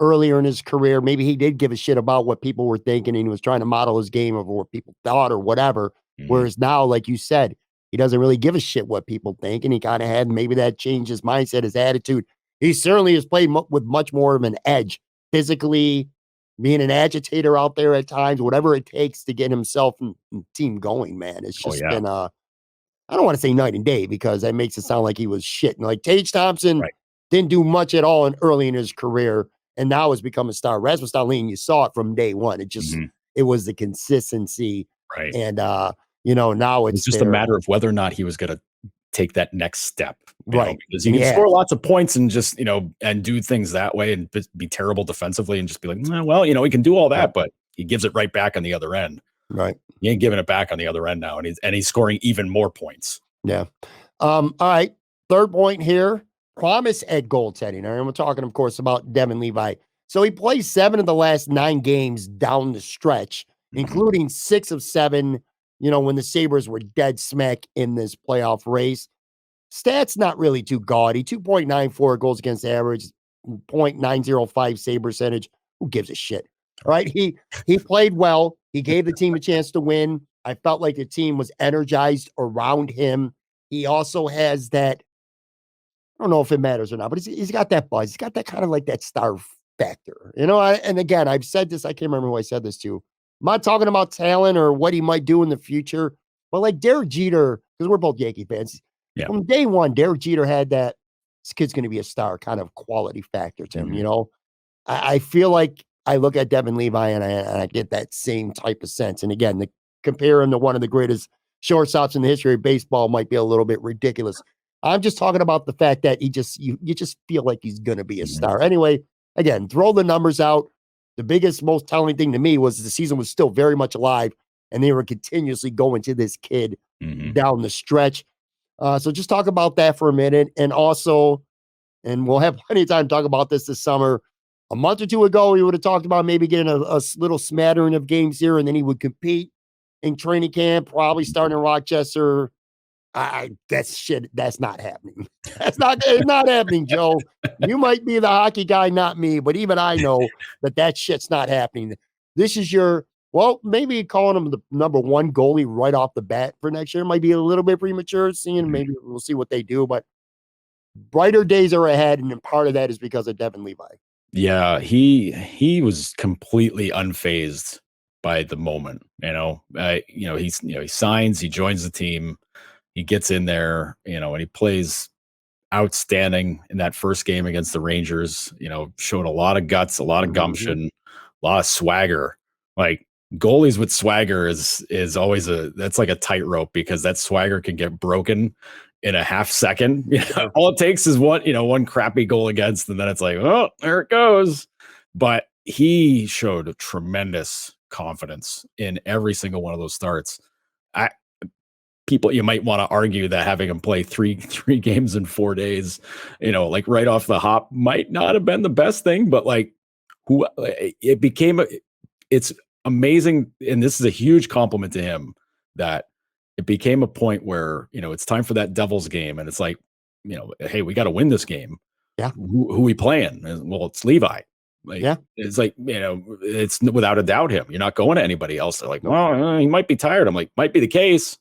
earlier in his career, maybe he did give a shit about what people were thinking and he was trying to model his game over what people thought or whatever. Whereas now, like you said, he doesn't really give a shit what people think. And he kind of had maybe that changed his mindset, his attitude. He certainly has played with much more of an edge, physically being an agitator out there at times, whatever it takes to get himself and team going, man. It's just been, I don't want to say night and day because that makes it sound like he was shit. And like Tage Thompson didn't do much at all early in his career and now has become a star. Rasmus Dahlin, you saw it from day one. It just, it was the consistency. Right. And, now it's just a matter of whether or not he was going to take that next step. Because you can score lots of points and just, and do things that way and be terrible defensively and just be like, well, he can do all that, but he gives it right back on the other end. Right. He ain't giving it back on the other end now. And he's scoring even more points. Yeah. All right. Third point here, promise at goaltending. And we're talking, of course, about Devin Levi. So he plays 7 of the last 9 games down the stretch, including 6 of 7, when the Sabres were dead smack in this playoff race. Stats not really too gaudy. 2.94 goals against average, 0.905 save percentage. Who gives a shit? Right? He played well. He gave the team a chance to win. I felt like the team was energized around him. He also has that, I don't know if it matters or not, but he's got that buzz. He's got that kind of like that star factor. And again, I've said this, I can't remember who I said this to. I'm not talking about talent or what he might do in the future, but like Derek Jeter, because we're both Yankee fans. Yeah. From day one, Derek Jeter had that this kid's going to be a star kind of quality factor to him. I feel like I look at Devin Levi and I get that same type of sense. And again, compare him to one of the greatest shortstops in the history of baseball might be a little bit ridiculous. I'm just talking about the fact that you just feel like he's going to be a star. Anyway, again, throw the numbers out. The biggest, most telling thing to me was the season was still very much alive, and they were continuously going to this kid down the stretch. So just talk about that for a minute. And also, and we'll have plenty of time to talk about this summer. A month or two ago, we would have talked about maybe getting a little smattering of games here, and then he would compete in training camp, probably starting in Rochester. That's not happening. It's not happening, Joe. You might be the hockey guy, not me, but even I know that shit's not happening. This is maybe calling him the number 1 goalie right off the bat for next year might be a little bit premature. Maybe we'll see what they do, but brighter days are ahead, and part of that is because of Devin Levi. Yeah, he was completely unfazed by the moment. He signs, he joins the team. He gets in there, and he plays outstanding in that first game against the Rangers, showed a lot of guts, a lot of gumption, a lot of swagger. Like goalies with swagger is always that's like a tightrope because that swagger can get broken in a half second. All it takes is one crappy goal against, and then it's like, oh, there it goes. But he showed a tremendous confidence in every single one of those starts. People, you might want to argue that having him play three games in 4 days, like right off the hop might not have been the best thing, but it's amazing. And this is a huge compliment to him that it became a point where, it's time for that Devils game. And it's like, hey, we got to win this game. Yeah. Who we playing? Well, it's Levi. It's like, it's without a doubt him. You're not going to anybody else. They're like, well, he might be tired. I'm like, might be the case.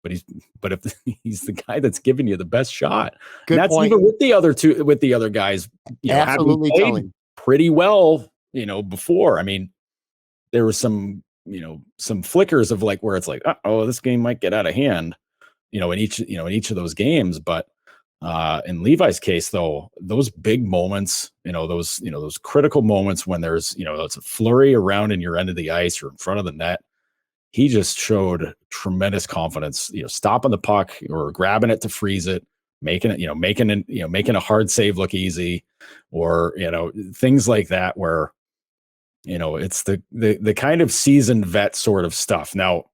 but if he's the guy that's giving you the best shot, Good and that's point. even with the other guys, Absolutely having played telling. pretty well, before. I mean, there was some flickers of like where it's like, oh, this game might get out of hand, in each of those games. But in Levi's case, though, those big moments, those critical moments when there's, it's a flurry around in your end of the ice or in front of the net, he just showed tremendous confidence, stopping the puck or grabbing it to freeze it, making a hard save look easy, or, things like that where, it's the kind of seasoned vet sort of stuff. Now,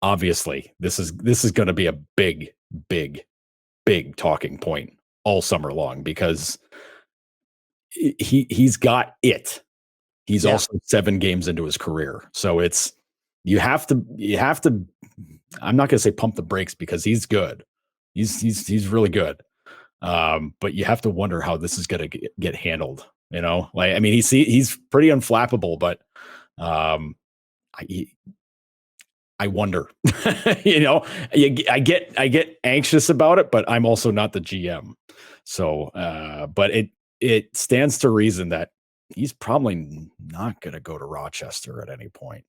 obviously, this is going to be a big, big, big talking point all summer long because he's got it. He's also 7 games into his career. So you have to, I'm not going to say pump the brakes because he's good. He's really good. But you have to wonder how this is going to get handled. Like, I mean, he's pretty unflappable, but I wonder, I get anxious about it, but I'm also not the GM. So, but it stands to reason that he's probably not going to go to Rochester at any point.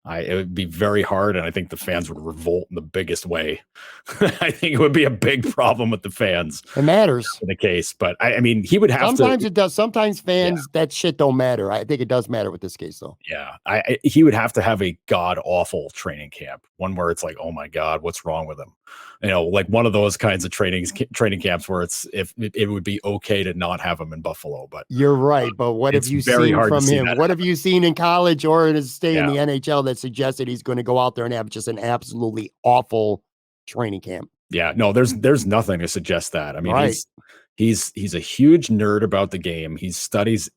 It would be very hard, and I think the fans would revolt in the biggest way. I think it would be a big problem with the fans. It matters in the case, but I mean, he would have sometimes it does. Sometimes fans that shit don't matter. I think it does matter with this case, though. Yeah, he would have to have a god awful training camp, one where it's like, oh my god, what's wrong with him? Like one of those kinds of training camps where it would be okay to not have him in Buffalo. But you're right. But what have you seen from him? What have you seen in college or in his stay in the NHL that suggested he's going to go out there and have just an absolutely awful training camp? Yeah, no, there's nothing to suggest that. I mean, he's a huge nerd about the game. He studies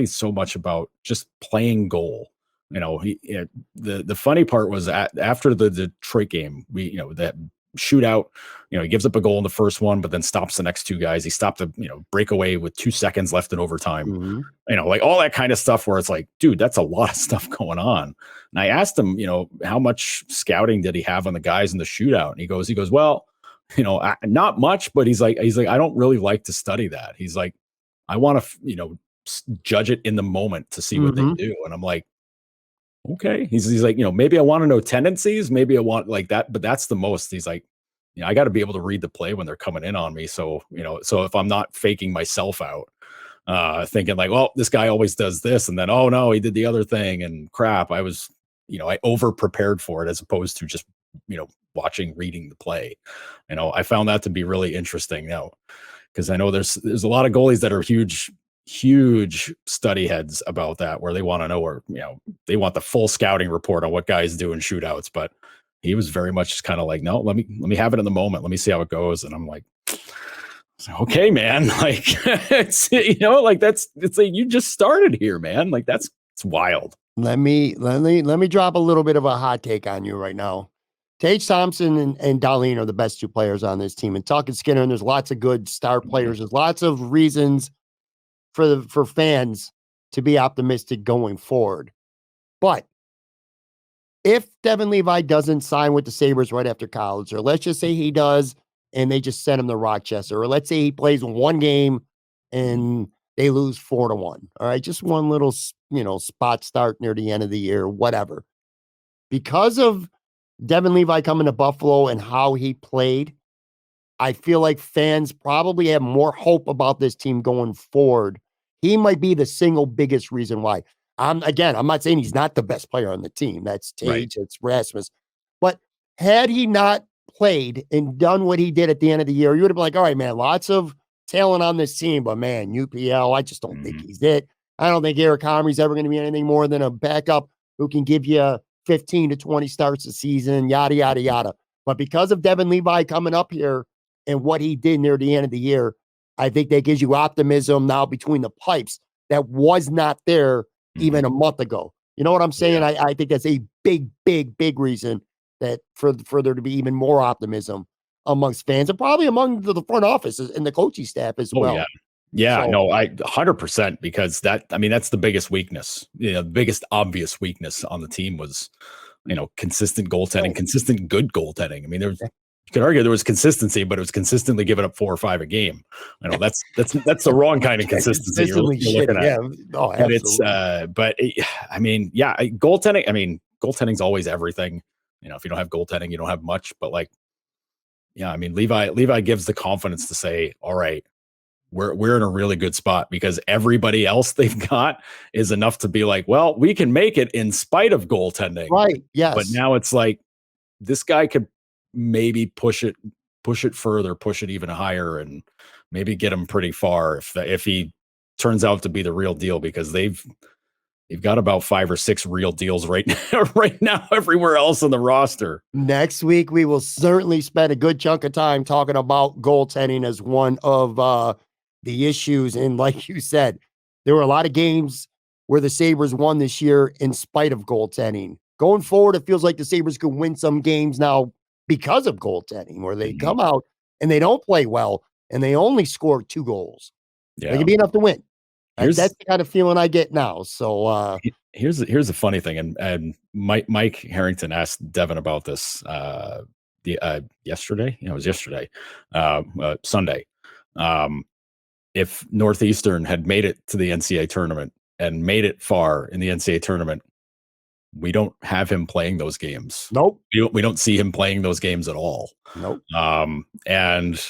so much about just playing goal. The funny part was after the Detroit game, that shootout, he gives up a goal in the first one, but then stops the next 2 guys. He stopped a breakaway with 2 seconds left in overtime. Mm-hmm. Like all that kind of stuff where it's like, dude, that's a lot of stuff going on. And I asked him, how much scouting did he have on the guys in the shootout? And he goes, well, not much, but he's like, I don't really like to study that. He's like, I want to, judge it in the moment to see what they do. And I'm like, okay. He's like, maybe I want to know tendencies. Maybe I want like that, but that's the most. He's like, I got to be able to read the play when they're coming in on me. So, so if I'm not faking myself out, thinking like, well, this guy always does this. And then, oh no, he did the other thing and crap. I was, I over prepared for it as opposed to just, reading the play. I found that to be really interesting now because I know there's a lot of goalies that are huge study heads about that, where they want to know, or they want the full scouting report on what guys do in shootouts. But he was very much just kind of like, no, let me have it in the moment. Let me see how it goes. And I'm like, okay, man, like it's it's like you just started here, man. Like it's wild. Let me drop a little bit of a hot take on you right now. Tage Thompson and Dahlin are the best 2 players on this team, and talking Skinner, and there's lots of good star players. There's lots of reasons for fans to be optimistic going forward. But if Devin Levi doesn't sign with the Sabres right after college, or let's just say he does and they just send him to Rochester, or let's say he plays 1 game and they lose 4-1. All right, just one little, spot start near the end of the year, whatever. Because of Devin Levi coming to Buffalo and how he played, I feel like fans probably have more hope about this team going forward. He might be the single biggest reason why. I'm not saying he's not the best player on the team. That's Tage, right. It's Rasmus. But had he not played and done what he did at the end of the year, you would have been like, all right, man, lots of talent on this team, but man, UPL, I just don't think he's it. I don't think Eric Comrie's ever going to be anything more than a backup who can give you 15 to 20 starts a season, yada, yada, yada. But because of Devin Levi coming up here and what he did near the end of the year, I think that gives you optimism now between the pipes that was not there even a month ago. You know what I'm saying? Yeah. I think that's a big, big, big reason that for there to be even more optimism amongst fans and probably among the front office and the coaching staff as well. Yeah. Yeah, so, no, I 100%, because that's the biggest weakness. The biggest obvious weakness on the team was consistent goaltending, consistent good goaltending. I mean, you could argue there was consistency, but it was consistently giving up 4 or 5 a game. That's the wrong kind of consistency you're looking at. Yeah. Oh, absolutely. Goaltending. I mean, goaltending's always everything. If you don't have goaltending, you don't have much. But Levi gives the confidence to say, all right, we're in a really good spot because everybody else they've got is enough to be like, well, we can make it in spite of goaltending. Right. Yes. But now it's like this guy could maybe push it further, push it even higher, and maybe get him pretty far if he turns out to be the real deal, because they've got about 5 or 6 real deals right now everywhere else on the roster. Next week, we will certainly spend a good chunk of time talking about goaltending as one of the issues. And like you said, there were a lot of games where the Sabres won this year in spite of goaltending. Going forward, it feels like the Sabres could win some games now because of goaltending, where they come out and they don't play well and they only score 2 goals. Yeah. They can be enough to win. That's the kind of feeling I get now. So here's the funny thing, and Mike Harrington asked Devin about this yesterday. It was yesterday, Sunday. If Northeastern had made it to the NCAA tournament and made it far in the NCAA tournament, we don't have him playing those games. Nope. We don't see him playing those games at all. Nope. And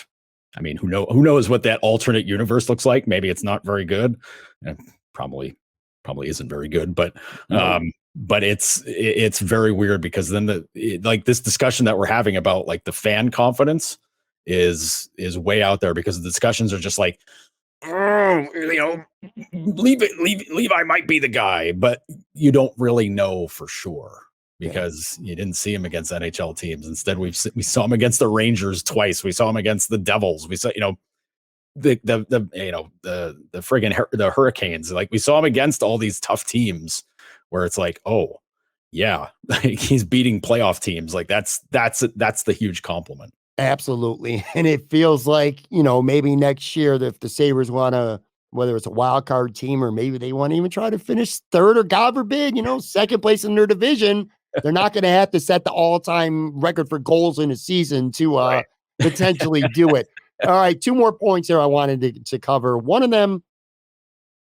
I mean, who knows what that alternate universe looks like? Maybe it's not very good, and probably isn't very good. But but it's very weird, because then this discussion that we're having about like the fan confidence is way out there, because the discussions are just like, Levi might be the guy, but you don't really know for sure, because you didn't see him against NHL teams. Instead, we saw him against the Rangers twice. We saw him against the Devils. We saw, the friggin' the Hurricanes. Like, we saw him against all these tough teams where it's like, oh yeah, he's beating playoff teams. Like that's the huge compliment. Absolutely. And it feels like, maybe next year, if the Sabres want to, whether it's a wild card team or maybe they want to even try to finish third or, God forbid, second place in their division, they're not going to have to set the all-time record for goals in a season to potentially do it. All right, 2 more points here I wanted to cover. One of them,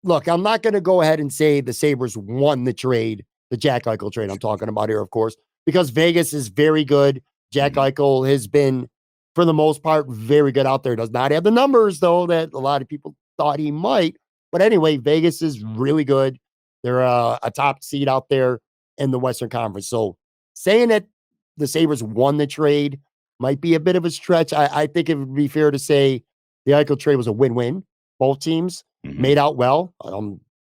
look, I'm not going to go ahead and say the Sabres won the trade, the Jack Eichel trade I'm talking about here, of course, because Vegas is very good. Jack Eichel has been, for the most part, very good out there. Does not have the numbers, though, that a lot of people thought he might. But anyway, Vegas is really good. They're a top seed out there in the Western Conference. So saying that the Sabres won the trade might be a bit of a stretch. I think it would be fair to say the Eichel trade was a win-win. Both teams made out well.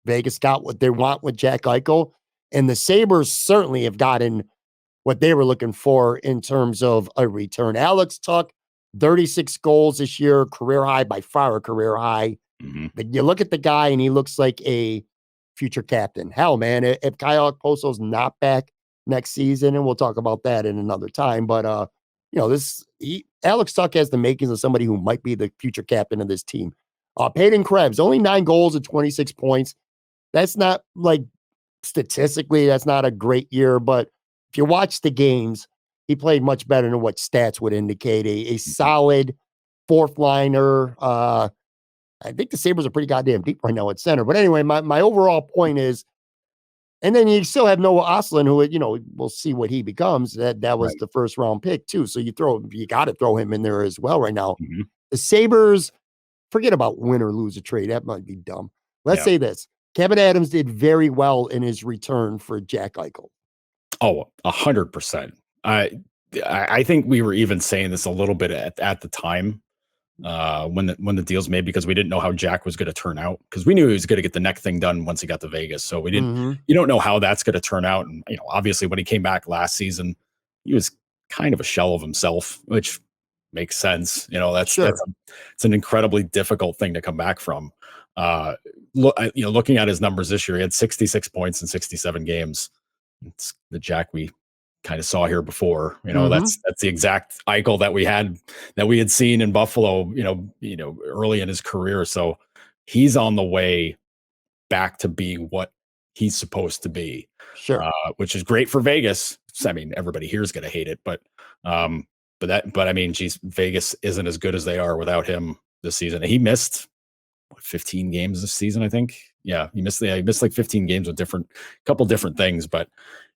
Vegas got what they want with Jack Eichel. And the Sabres certainly have gotten what they were looking for in terms of a return. Alex Tuch, 36 goals this year, career high, by far a career high. But you look at the guy and he looks like a future captain. Hell, man, if Kyle Okposo's not back next season, and we'll talk about that in another time, but Alex Tuch has the makings of somebody who might be the future captain of this team. Peyton Krebs, only 9 goals and 26 points. That's not, like, statistically, that's not a great year, but if you watch the games, he played much better than what stats would indicate. A solid 4th liner. I think the Sabres are pretty goddamn deep right now at center. But anyway, my overall point is, and then you still have Noah Ostlund, who, we'll see what he becomes. That was the 1st round pick too. So you got to throw him in there as well right now. The Sabres, forget about win or lose a trade. That might be dumb. Let's say this. Kevin Adams did very well in his return for Jack Eichel. Oh, 100%. I think we were even saying this a little bit at the time when the deal's made, because we didn't know how Jack was going to turn out, because we knew he was going to get the neck thing done once he got to Vegas. So we didn't, you don't know how that's going to turn out. And, obviously when he came back last season, he was kind of a shell of himself, which makes sense. It's an incredibly difficult thing to come back from. Looking at his numbers this year, he had 66 points in 67 games. It's the Jack we kind of saw here before. That's the exact Eichel that we had seen in Buffalo, early in his career. So he's on the way back to be what he's supposed to be. Sure. Which is great for Vegas. I mean, everybody here is going to hate it, but I mean, geez, Vegas isn't as good as they are without him this season. He missed 15 games this season, I think. Yeah, he missed like 15 games with couple different things, but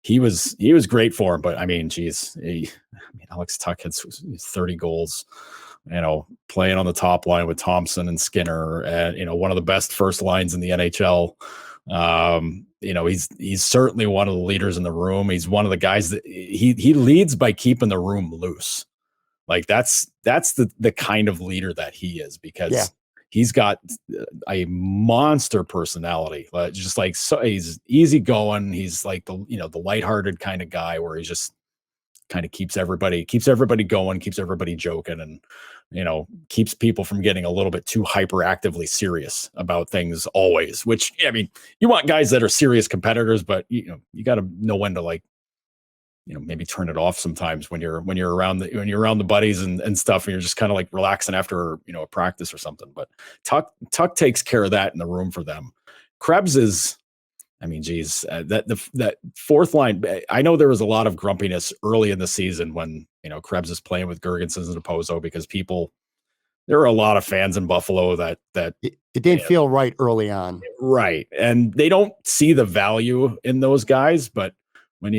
he was great for him. But I mean, geez, Alex Tuch had 30 goals, playing on the top line with Thompson and Skinner, and one of the best first lines in the NHL. He's certainly one of the leaders in the room. He's one of the guys that he leads by keeping the room loose. Like that's the kind of leader that he is, because he's got a monster personality. Just like, so he's easygoing. He's like the lighthearted kind of guy where he just kind of keeps everybody going, keeps everybody joking, and keeps people from getting a little bit too hyperactively serious about things always. Which, I mean, you want guys that are serious competitors, but you got to know when to maybe turn it off sometimes when you're around the buddies and stuff, and you're just kind of like relaxing after a practice or something. But Tuck takes care of that in the room for them. Krebs is, I mean, geez, that fourth line. I know there was a lot of grumpiness early in the season when Krebs is playing with Girgensons and Opozo, because there are a lot of fans in Buffalo that it didn't feel right early on, right, and they don't see the value in those guys. But when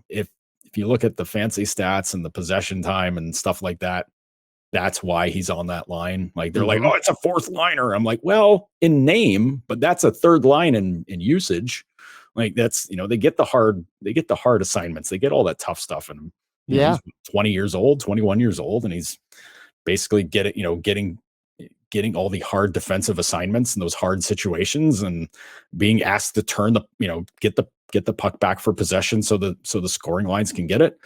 if you look at the fancy stats and the possession time and stuff like that, that's why he's on that line. Like they're like, oh, it's a fourth liner. I'm like, well, in name, but that's a third line in usage. Like that's, they get the hard assignments. They get all that tough stuff. And he's 20 years old, 21 years old. And he's basically getting all the hard defensive assignments in those hard situations, and being asked to turn get the puck back for possession so the scoring lines can get it.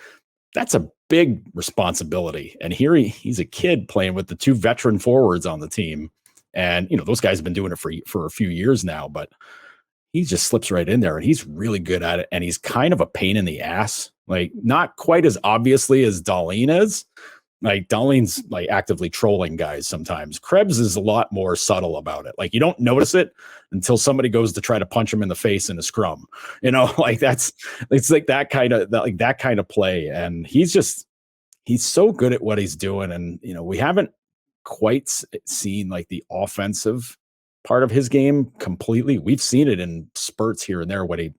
That's a big responsibility. And here he's a kid playing with the two veteran forwards on the team. And, those guys have been doing it for a few years now, but he just slips right in there, and he's really good at it. And he's kind of a pain in the ass, like not quite as obviously as Dahlin is. Like Dahlin's like actively trolling guys sometimes. Krebs is a lot more subtle about it. Like you don't notice it until somebody goes to try to punch him in the face in a scrum. Like it's like that kind of play. And he's so good at what he's doing. And we haven't quite seen like the offensive part of his game completely. We've seen it in spurts here and there when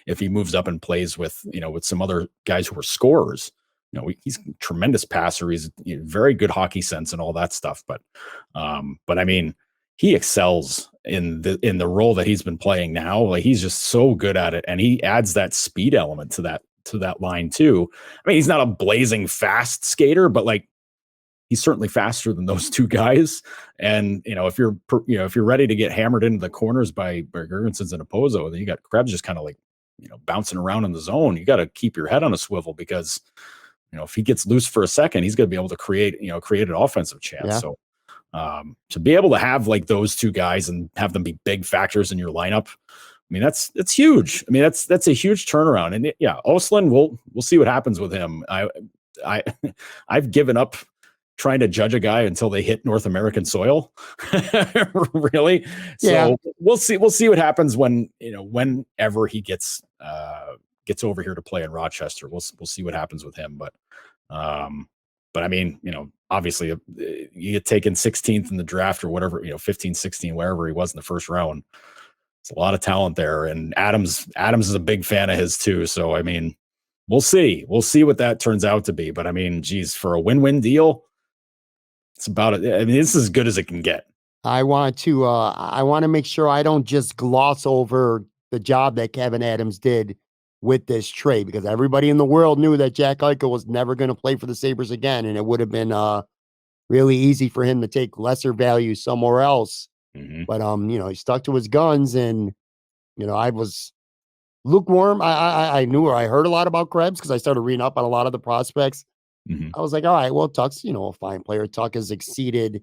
if he moves up and plays with some other guys who are scorers. He's a tremendous passer. He's very good hockey sense and all that stuff. But I mean, he excels in the role that he's been playing now. Like he's just so good at it, and he adds that speed element to that line too. I mean, he's not a blazing fast skater, but like he's certainly faster than those two guys. And if you're ready to get hammered into the corners by Girgensons and Opozo, then you got Krebs just kind of like bouncing around in the zone. You got to keep your head on a swivel, because if he gets loose for a second, he's going to be able to create an offensive chance. Yeah. So to be able to have like those two guys and have them be big factors in your lineup, I mean, that's huge. I mean, that's a huge turnaround. And Oslin, we'll see what happens with him. I've given up trying to judge a guy until they hit North American soil. Really? Yeah. So we'll see what happens whenever he gets over here to play in Rochester. We'll see what happens with him. But I mean, obviously you get taken 16th in the draft or whatever, 15, 16, wherever he was in the first round. It's a lot of talent there. And Adams is a big fan of his too. So, I mean, we'll see what that turns out to be. But I mean, geez, for a win-win deal, it's about it. I mean, this is as good as it can get. I want to make sure I don't just gloss over the job that Kevyn Adams did with this trade, because everybody in the world knew that Jack Eichel was never going to play for the Sabres again. And it would have been really easy for him to take lesser value somewhere else. Mm-hmm. But, he stuck to his guns, and, I was lukewarm. I knew, or I heard a lot about Krebs because I started reading up on a lot of the prospects. Mm-hmm. I was like, all right, well, Tuck's, a fine player. Tuck has exceeded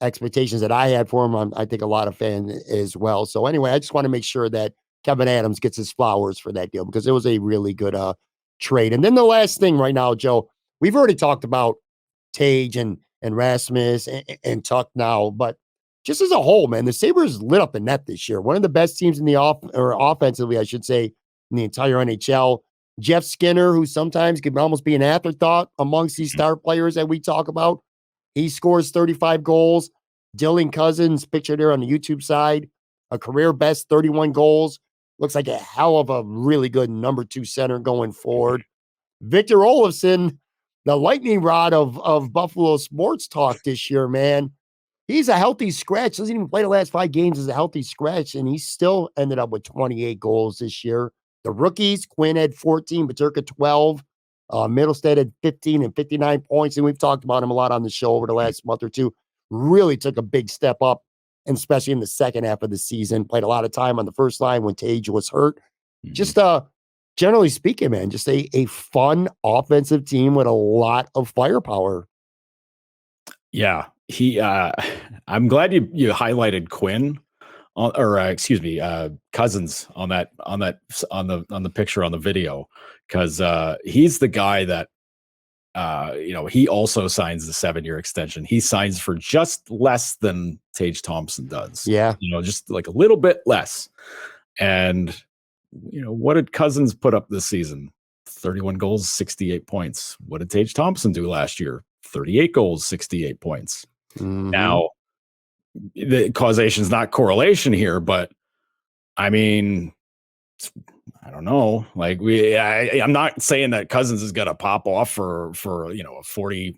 expectations that I had for him. I think a lot of fans as well. So anyway, I just want to make sure that Kevyn Adams gets his flowers for that deal, because it was a really good trade. And then the last thing right now, Joe, we've already talked about Tage and Rasmus and Tuck now, but just as a whole, man, the Sabres lit up the net this year. One of the best teams in the offensively, I should say, in the entire NHL. Jeff Skinner, who sometimes can almost be an afterthought amongst these star players that we talk about, he scores 35 goals. Dylan Cousins, pictured there on the YouTube side, a career best 31 goals. Looks like a hell of a really good number 2 center going forward. Victor Olofsson, the lightning rod of Buffalo sports talk this year, man. He's a healthy scratch. Doesn't even play the last 5 games as a healthy scratch, and he still ended up with 28 goals this year. The rookies, Quinn had 14, Peterka 12. Middlestead had 15 and 59 points, and we've talked about him a lot on the show over the last month or two. Really took a big step up, and especially in the second half of the season. Played a lot of time on the first line when Tage was hurt. Just generally speaking, man, just a fun offensive team with a lot of firepower. Yeah, I'm glad you highlighted Quinn, Cousins on the picture on the video, because he's the guy that he also signs the 7-year extension. He signs for just less than Tage Thompson does. Yeah, just like a little bit less. And what did Cousins put up this season? 31 goals, 68 points. What did Tage Thompson do last year? 38 goals, 68 points. Mm-hmm. Now, the causation is not correlation here, but I mean, I don't know. Like I'm not saying that Cousins is going to pop off for a 40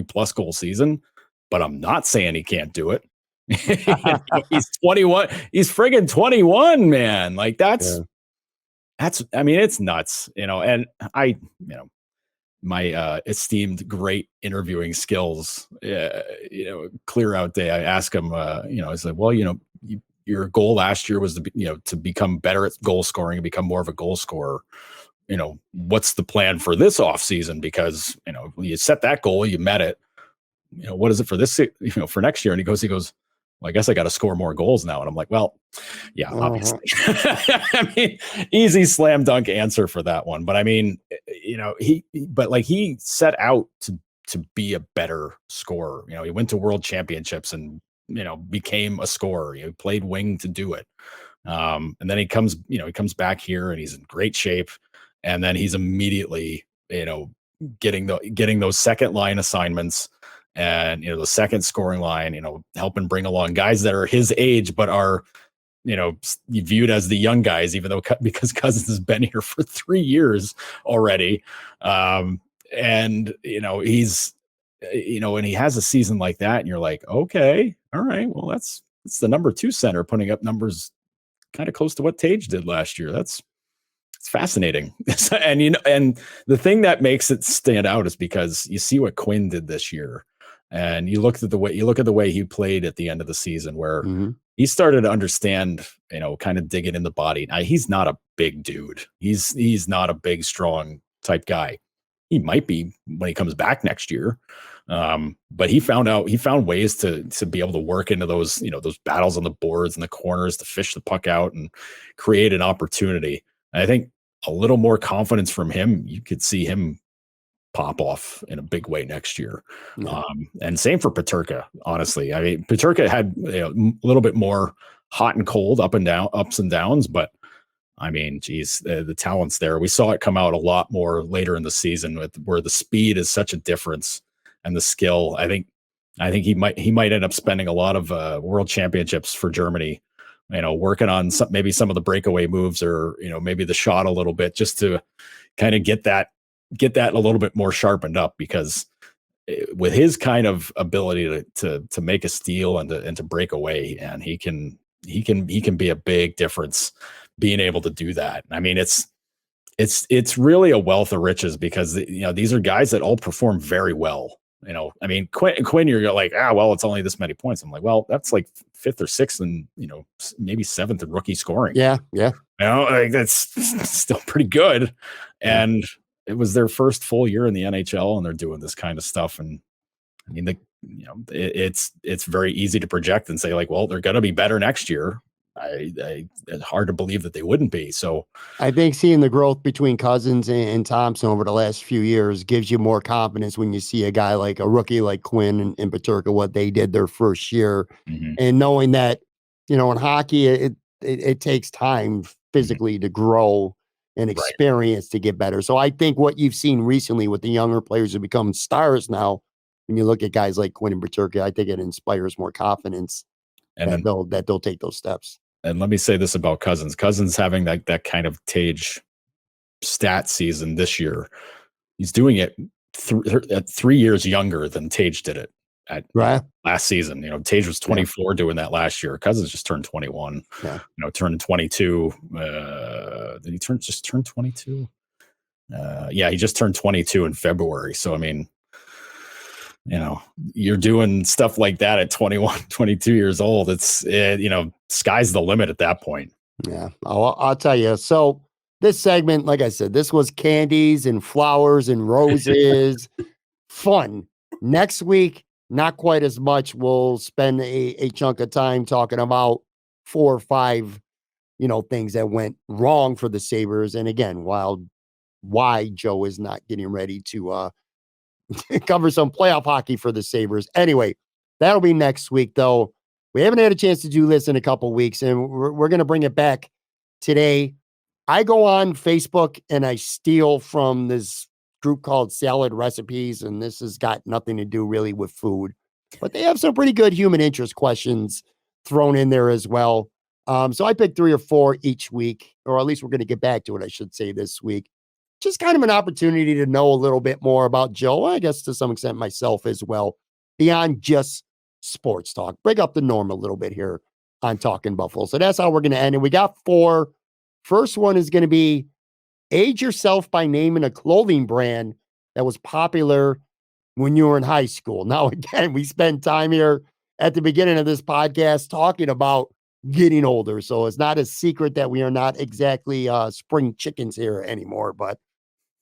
plus goal season, but I'm not saying he can't do it. He's 21. He's friggin' 21, man. Like that's I mean, it's nuts, and my esteemed great interviewing skills, clear out day. I ask him, I said, well, your goal last year was to become better at goal scoring and become more of a goal scorer. What's the plan for this offseason? Because, you set that goal, you met it. What is it for this, for next year? And he goes, well, I guess I got to score more goals now. And I'm like, well, yeah, obviously. I mean, easy slam dunk answer for that one. But I mean, he set out to be a better scorer. He went to world championships and, became a scorer. He played wing to do it. And then he comes back here and he's in great shape. And then he's immediately, getting those second line assignments. And the second scoring line, helping bring along guys that are his age but are viewed as the young guys, even though because Cousins has been here for 3 years already. And he's and he has a season like that, and you're like, okay, all right, well, that's the number 2 center putting up numbers kind of close to what Tage did last year. It's fascinating. And the thing that makes it stand out is because you see what Quinn did this year. And you look at the way he played at the end of the season, where he started to understand, kind of digging in the body. Now, he's not a big dude. He's not a big, strong type guy. He might be when he comes back next year. But he found ways to be able to work into those, those battles on the boards and the corners to fish the puck out and create an opportunity. And I think a little more confidence from him, you could see him pop off in a big way next year. And same for Peterka, honestly. I mean, Peterka had a little bit more hot and cold, ups and downs, but I mean, geez, the talent's there. We saw it come out a lot more later in the season where the speed is such a difference and the skill. I think he might end up spending a lot of world championships for Germany, working on maybe some of the breakaway moves, or maybe the shot a little bit, just to kind of get that a little bit more sharpened up, because with his kind of ability to make a steal and to break away, and he can be a big difference being able to do that. I mean, it's really a wealth of riches, because these are guys that all perform very well. I mean, Quinn, you're like, well, it's only this many points. I'm like, well, that's like 5th or 6th and maybe 7th in rookie scoring. Yeah. Like that's still pretty good. And it was their first full year in the NHL, and they're doing this kind of stuff. And I mean, it's very easy to project and say, like, well, they're going to be better next year. It's hard to believe that they wouldn't be. So I think seeing the growth between Cousins and Thompson over the last few years gives you more confidence when you see a guy like a rookie like Quinn and Peterka, what they did their first year, and knowing that, in hockey, it takes time physically to grow and experience to get better. So I think what you've seen recently with the younger players who become stars now, when you look at guys like Quinn and Berturka, I think it inspires more confidence and that they'll take those steps. And let me say this about Cousins. Cousins having that kind of Tage stat season this year. He's doing it 3 years younger than Tage did it at last season. Tage was 24 doing that last year. Cousins just turned 21. Yeah. Turned 22. Did he just turn 22? Yeah, he just turned 22 in February. So, I mean, you're doing stuff like that at 21, 22 years old. It's, sky's the limit at that point. Yeah, I'll tell you. So this segment, like I said, this was candies and flowers and roses. Fun. Next week, not quite as much. We'll spend a chunk of time talking about 4 or 5, things that went wrong for the Sabres. And again, why Joe is not getting ready to cover some playoff hockey for the Sabres. Anyway, that'll be next week, though. We haven't had a chance to do this in a couple weeks, and we're going to bring it back today. I go on Facebook and I steal from this group called Salad Recipes, and this has got nothing to do really with food, but they have some pretty good human interest questions thrown in there as well. So I picked 3 or 4 each week, or at least we're going to get back to it, I should say, this week. Just kind of an opportunity to know a little bit more about Joe, I guess to some extent myself as well, beyond just sports talk. Break up the norm a little bit here on Talking Buffalo. So that's how we're going to end it. We got 4. First one is going to be age yourself by naming a clothing brand that was popular when you were in high school. Now, again, we spend time here at the beginning of this podcast talking about getting older. So it's not a secret that we are not exactly spring chickens here anymore. But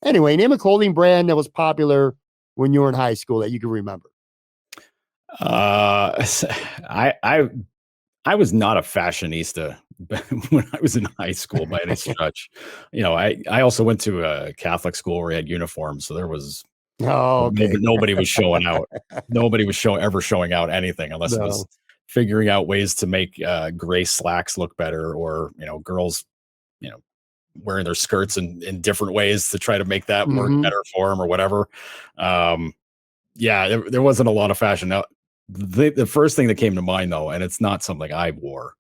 anyway, name a clothing brand that was popular when you were in high school that you can remember. I was not a fashionista when I was in high school by any stretch. I also went to a Catholic school where we had uniforms, so there was nobody was showing out. Nobody was ever showing out anything unless it was figuring out ways to make gray slacks look better, or girls wearing their skirts in different ways to try to make that work better for them or whatever. There wasn't a lot of fashion. Now, the first thing that came to mind, though, and it's not something I wore.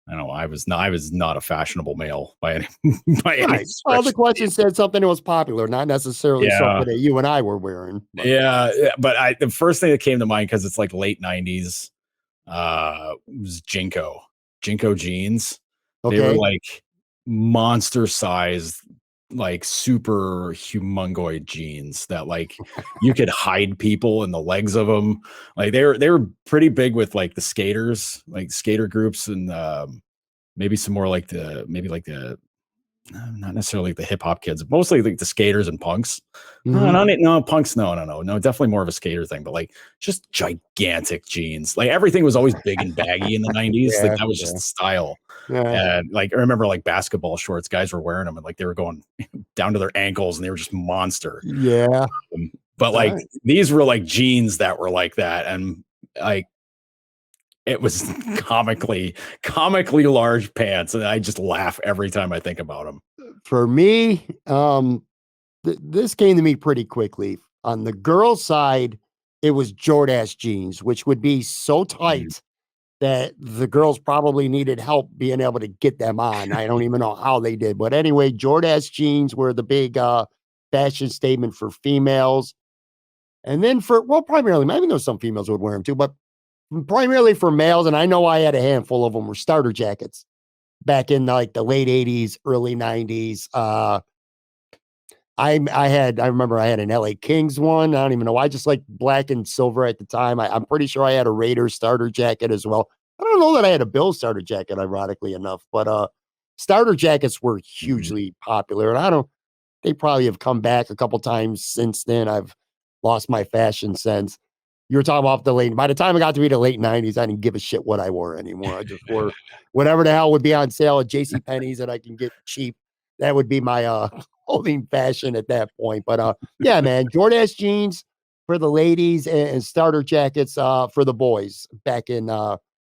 I was not a fashionable male by any any stretch. Well, the question said something that was popular, not necessarily something that you and I were wearing. But. But the first thing that came to mind, because it's like late 90s, was Jinko jeans. Okay. They were like monster sized, like super humongoid jeans that like you could hide people in the legs of them. Like they were pretty big with like the skaters, like skater groups, and maybe some more like not necessarily the hip hop kids, mostly like the skaters and punks. No, punks. No, definitely more of a skater thing, but like just gigantic jeans. Like everything was always big and baggy in the 90s. Like that was just the style. Yeah. And like I remember like basketball shorts, guys were wearing them and like they were going down to their ankles and they were just monster. Yeah. But like these were like jeans that were like that, and like it was comically large pants, and I just laugh every time I think about them. For me, this came to me pretty quickly. On the girls' side, it was Jordache jeans, which would be so tight that the girls probably needed help being able to get them on. I don't even know how they did. But anyway, Jordache jeans were the big fashion statement for females. And then primarily, maybe there's some females would wear them too, but primarily for males, and I know I had a handful of them, were starter jackets back in like the late 80s, early 90s. I remember I had an LA Kings one. I don't even know. I just like black and silver at the time. I'm pretty sure I had a Raiders starter jacket as well. I don't know that I had a Bills starter jacket, ironically enough, but starter jackets were hugely popular, and they probably have come back a couple times since then. I've lost my fashion sense. You were talking about by the time I got to be the late 90s, I didn't give a shit what I wore anymore. I just wore whatever the hell would be on sale at JCPenney's that I can get cheap. That would be my clothing fashion at that point. But yeah, man, Jordache jeans for the ladies and starter jackets for the boys back in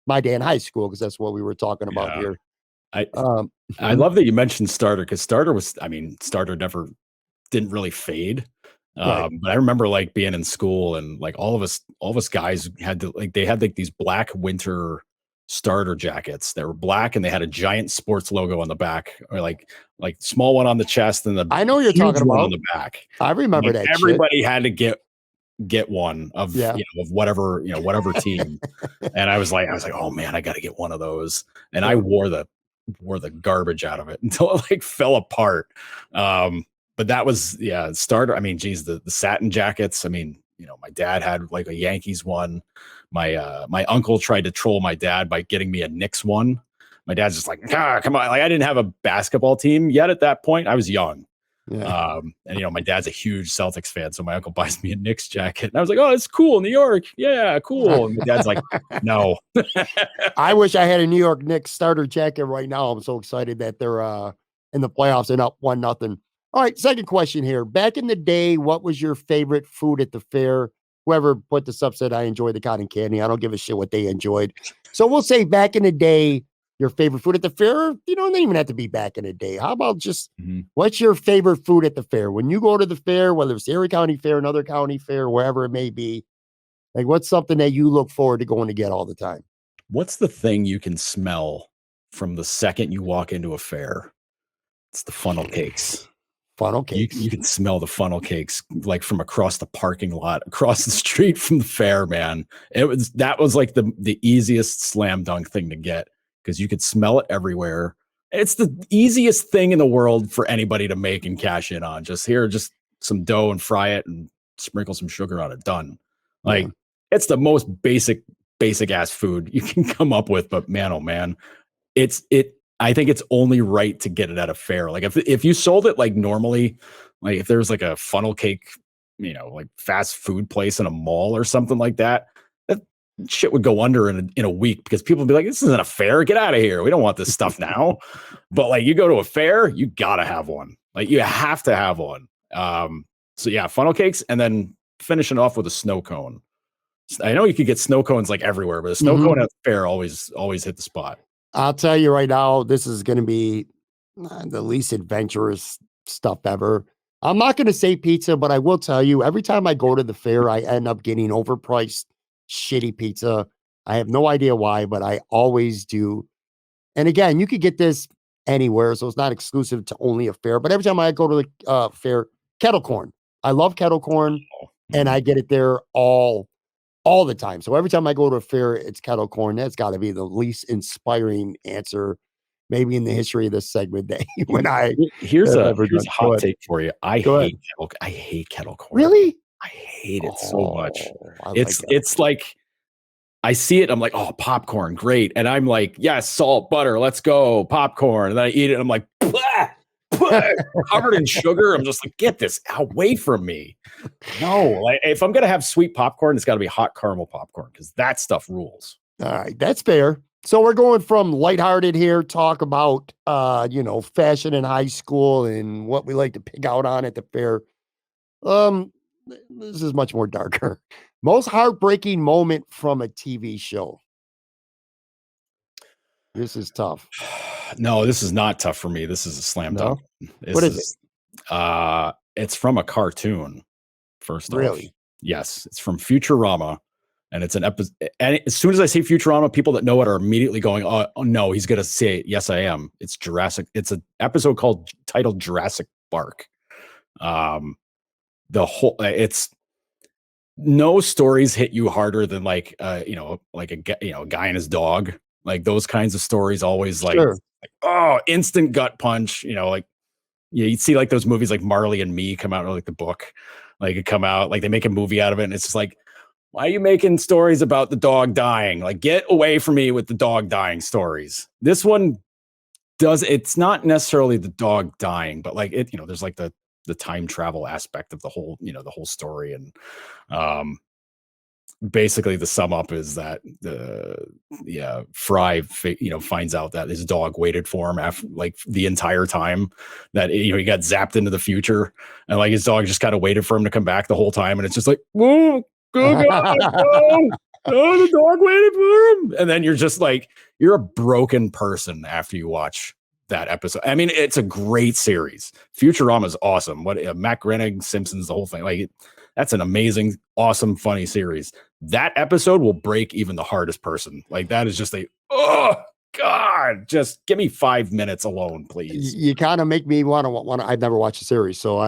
my day in high school, because that's what we were talking about here. I Um, I love that you mentioned starter, because starter never didn't really fade. right. But I remember like being in school and like all of us guys had to like they had like these black winter starter jackets that were black and they had a giant sports logo on the back, or like small one on the chest and the I know what you're huge talking one on about. the back. I remember Like that shit. everybody had to get one of, Yeah. of whatever team. And I was like, oh man, I got to get one of those. And I Yeah. wore the garbage out of it until it like fell apart. But that was, yeah, starter. I mean, geez, the satin jackets. I mean, my dad had like a Yankees one. My uncle tried to troll my dad by getting me a Knicks one. My dad's just like, come on. Like I didn't have a basketball team yet at that point. I was young. Yeah. And my dad's a huge Celtics fan, so my uncle buys me a Knicks jacket, and I was like, "Oh, it's cool, New York, yeah, cool." And my dad's like, "No." I wish I had a New York Knicks starter jacket right now. I'm so excited that they're in the playoffs and up 1-0. All right, second question here. Back in the day, what was your favorite food at the fair? Whoever put this up said I enjoy the cotton candy. I don't give a shit what they enjoyed. So we'll say back in the day, your favorite food at the fair. You don't even have to be back in the day. How about just what's your favorite food at the fair? When you go to the fair, whether it's Erie County Fair, another county fair, wherever it may be, like what's something that you look forward to going to get all the time? What's the thing you can smell from the second you walk into a fair? It's the funnel cakes. Funnel You cakes. you can smell the funnel cakes like from across the parking lot, across the street from the fair, man. That was like the easiest slam dunk thing to get, because you could smell it everywhere. It's the easiest thing in the world for anybody to make and cash in on. Just some dough and fry it and sprinkle some sugar on it. Done. Like Yeah. it's the most basic ass food you can come up with, but man, oh man, I think it's only right to get it at a fair. Like if you sold it like normally, like if there was like a funnel cake, like fast food place in a mall or something like that, that shit would go under in a week, because people would be like, this isn't a fair. Get out of here. We don't want this stuff now. But like you go to a fair, you gotta have one. Like you have to have one. So yeah, funnel cakes, and then finishing off with a snow cone. I know you could get snow cones like everywhere, but a snow cone at the fair always hit the spot. I'll tell you right now, this is going to be the least adventurous stuff ever. I'm not going to say pizza, but I will tell you, every time I go to the fair, I end up getting overpriced, shitty pizza. I have no idea why, but I always do. And again, you could get this anywhere, so it's not exclusive to only a fair. But every time I go to the fair, kettle corn. I love kettle corn, and I get it there all the time. So every time I go to a fair, it's kettle corn. That's got to be the least inspiring answer, maybe in the history of this segment. That here's a hot take for you. I hate kettle corn. Really? I hate it so much. It's like I see it, I'm like, oh, popcorn, great, and I'm like, yes, salt, butter, let's go, popcorn. And then I eat it, and I'm like, blah, covered in sugar. I'm just like, get this away from me. No, like if I'm gonna have sweet popcorn, it's got to be hot caramel popcorn, because that stuff rules. All right, that's fair. So we're going from lighthearted here, talk about fashion in high school and what we like to pick out on at the fair. This is much more darker. Most heartbreaking moment from a TV show. This is tough. No, this is not tough for me. This is a slam dunk. What is it? It's from a cartoon. First really? off, yes, it's from Futurama, and it's an episode. And as soon as I say Futurama, people that know it are immediately going, "Oh no, he's gonna say it." Yes, I am. It's Jurassic. It's an episode titled Jurassic Park. It's no stories hit you harder than like a guy and his dog. Like those kinds of stories always like oh, instant gut punch. You'd see like those movies like Marley and Me come out, or like the book, like it come out, like they make a movie out of it, and it's just like, why are you making stories about the dog dying? Like, get away from me with the dog dying stories. This one it's not necessarily the dog dying, but like it, there's like the time travel aspect of the whole story. And basically the sum up is that Fry finds out that his dog waited for him after like the entire time that he got zapped into the future, and like his dog just kind of waited for him to come back the whole time, and it's just like, whoa, Go, go, go. Oh, the dog waited for him. And then you're just like, you're a broken person after you watch that episode. I mean, it's a great series. Futurama is awesome. Matt Groening, Simpsons, the whole thing. Like, that's an amazing, awesome, funny series. That episode will break even the hardest person. Like, that is just oh God, just give me 5 minutes alone, please. You kind of make me want to. I've never watched the series, so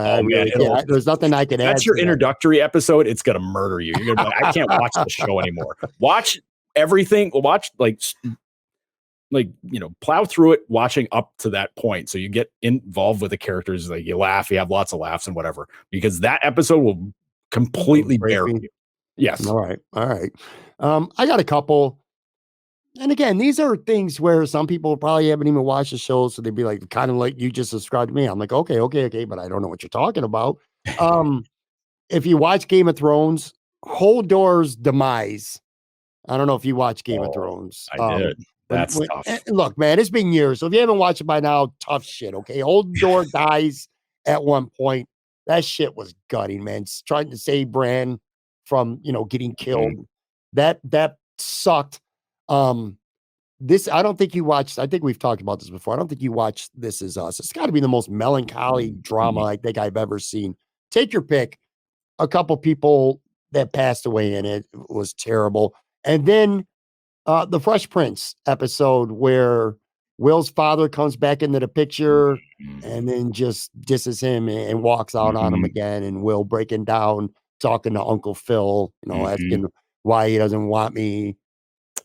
there's nothing I can add. That's your introductory episode. It's gonna murder you. You're gonna be like, I can't watch the show anymore. Watch everything. Watch plow through it, watching up to that point, so you get involved with the characters. Like, you laugh, you have lots of laughs and whatever, because that episode will completely bury you. Yes. All right. I got a couple. And again, these are things where some people probably haven't even watched the show, so they'd be like, kind of like you just described to me. I'm like, okay, but I don't know what you're talking about. If you watch Game of Thrones, Holdor's demise. I don't know if you watch Game of Thrones. I did. That's tough. Look, man, it's been years. So if you haven't watched it by now, tough shit. Okay, Holdor dies at one point. That shit was gutting, man. It's trying to save Bran from getting killed. Mm-hmm. That sucked. This, I don't think you watched. I think we've talked about this before. I don't think you watched This Is Us. It's got to be the most melancholy drama I think I've ever seen. Take your pick. A couple people that passed away in it. It was terrible. And then the Fresh Prince episode where Will's father comes back into the picture and then just disses him and walks out on him again. And Will breaking down, talking to Uncle Phil, asking why he doesn't want me.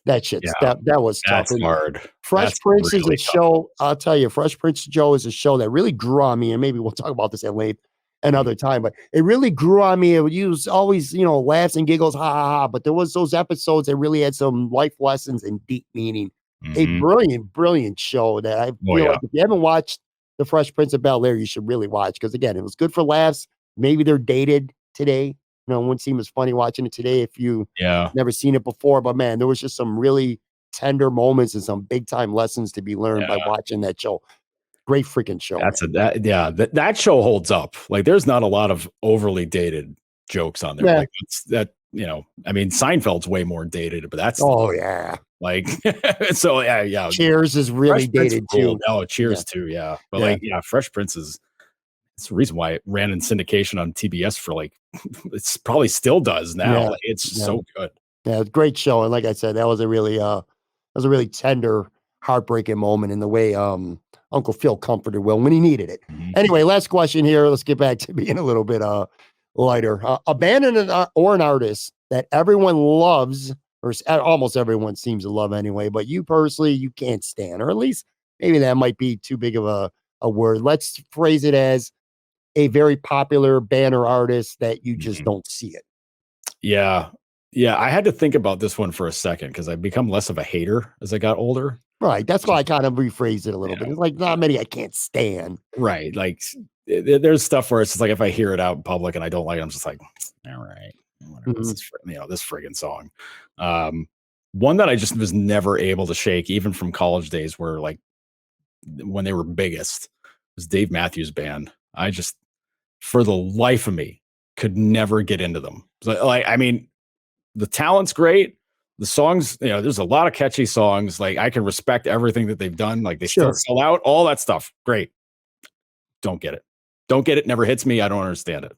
That shit, that was tough. That's hard. Fresh Prince is a show. I'll tell you, Fresh Prince Joe is a show that really grew on me, and maybe we'll talk about this at length another time. But it really grew on me. It was always, laughs and giggles, ha ha ha. But there was those episodes that really had some life lessons and deep meaning. A brilliant, brilliant show that I feel like if you haven't watched The Fresh Prince of Bel-Air, you should really watch, because again, it was good for laughs. Maybe they're dated today. It wouldn't seem as funny watching it today if you never seen it before. But man, there was just some really tender moments and some big time lessons to be learned by watching that show. Great freaking show. That show holds up. Like, there's not a lot of overly dated jokes on there. Yeah. Like, I mean, Seinfeld's way more dated, but that's like so yeah. Cheers is really Fresh dated too. Oh, Cheers too, yeah. But Fresh Prince is. It's the reason why it ran in syndication on TBS for it's probably still does now. Yeah. It's so good. Yeah, great show. And like I said, that was a really tender, heartbreaking moment in the way Uncle Phil comforted Will when he needed it. Mm-hmm. Anyway, last question here. Let's get back to being a little bit lighter. A band or an artist that everyone loves, or almost everyone seems to love anyway, but you personally, you can't stand, or at least maybe that might be too big of a word. Let's phrase it as a very popular band or artist that you just don't see it. Yeah. I had to think about this one for a second, because I've become less of a hater as I got older. Right. That's why I kind of rephrased it a little bit. It's like not many I can't stand. Right. Like, there's stuff where it's just like, if I hear it out in public and I don't like it, I'm just like, all right, whatever. This friggin' song. One that I just was never able to shake, even from college days, where when they were biggest, was Dave Matthews Band. I just, for the life of me, could never get into them. I mean, the talent's great. The songs, there's a lot of catchy songs. Like, I can respect everything that they've done. Like, they still sell out, all that stuff. Great. Don't get it. Never hits me. I don't understand it.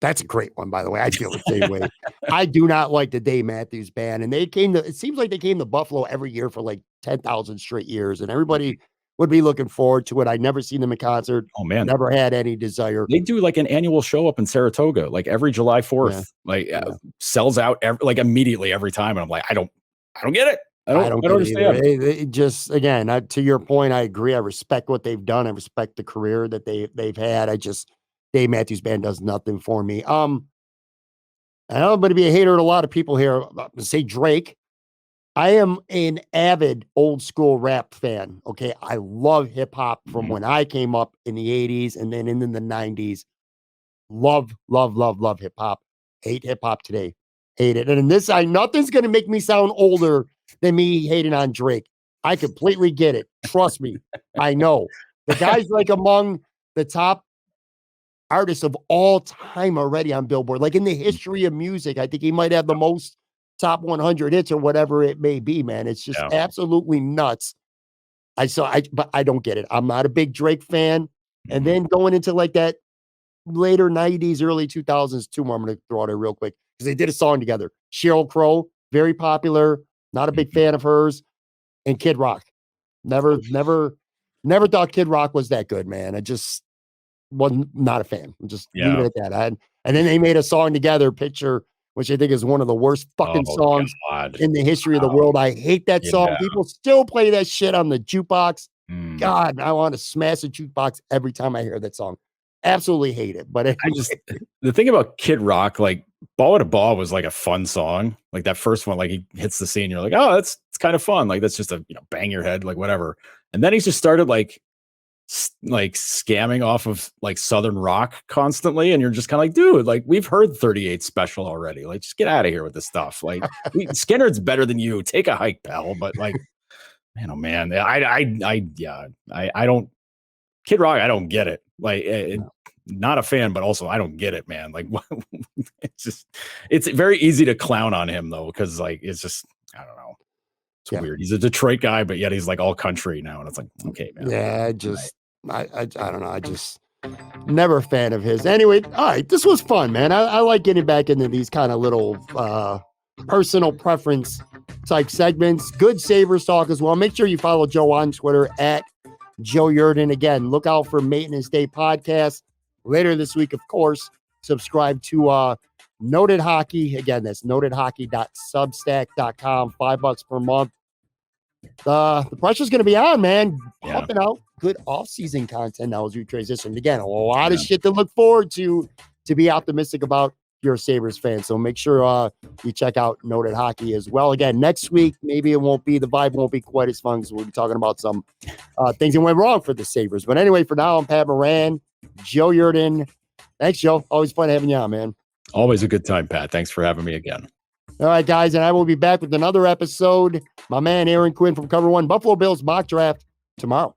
That's a great one, by the way. I feel the same way. I do not like the Dave Matthews Band. And it seems like they came to Buffalo every year for 10,000 straight years. And everybody would be looking forward to it. I'd never seen them in concert. Oh man, never had any desire. They do an annual show up in Saratoga, every July 4th. Sells out immediately every time, and I'm like, I don't get it. I don't understand. It just, again, to your point, I agree. I respect what they've done. I respect the career that they've had. Dave Matthews Band does nothing for me. I'm going to be a hater to a lot of people here. Say Drake. I am an avid old school rap fan. Okay. I love hip hop from when I came up in the 80s and then in the 90s. Love hip hop. Hate hip hop today. Hate it. And in this, nothing's going to make me sound older than me hating on Drake. I completely get it. Trust me. I know. The guy's among the top artist of all time already on Billboard. Like in the history of music, I think he might have the most top 100 hits or whatever it may be, man. It's just absolutely nuts. But I don't get it. I'm not a big Drake fan. And then going into like that later 90s, early 2000s, two more I'm going to throw out here real quick because they did a song together. Sheryl Crow, very popular, not a big fan of hers, and Kid Rock. Never thought Kid Rock was that good, man. I just wasn't not a fan. I'm just leave it at that. And then they made a song together, Picture, which I think is one of the worst fucking songs in the history of the world. I hate that song. People still play that shit on the jukebox. God, I want to smash the jukebox every time I hear that song. Absolutely hate it. But the thing about Kid Rock, like Ball to Ball was like a fun song. Like that first one, like he hits the scene, you're like, oh, it's kind of fun. Like that's just a bang your head, like whatever. And then he's just started like scamming off of like Southern rock constantly, and you're just kind of like, dude, like we've heard 38 Special already. Like just get out of here with this stuff. Like Skinner's better than you. Take a hike, pal. But like, man, oh man, I don't. Kid Rock, I don't get it. Like, not a fan, but also I don't get it, man. Like, it's very easy to clown on him though, because like it's just I don't know. It's weird. He's a Detroit guy, but yet he's like all country now, and it's like, okay, man. Yeah, I don't know. I just never a fan of his. Anyway, all right, this was fun, man. I like getting back into these kind of little personal preference type segments. Good Sabres talk as well. Make sure you follow Joe on Twitter at Joe Yerdon. Again, look out for Maintenance Day podcast later this week, of course. Subscribe to Noted Hockey. Again, that's notedhockey.substack.com. $5 per month. The pressure's going to be on, man. Pumping out good off-season content now as we transition. Again, a lot of shit to look forward to be optimistic about. You're a Sabres fan, so make sure you check out Noted Hockey as well. Again, next week, maybe the vibe won't be quite as fun because we'll be talking about some things that went wrong for the Sabres. But anyway, for now, I'm Pat Moran, Joe Yerdon. Thanks, Joe. Always fun having you on, man. Always a good time, Pat. Thanks for having me again. All right, guys, and I will be back with another episode. My man Aaron Quinn from Cover One, Buffalo Bills mock draft tomorrow.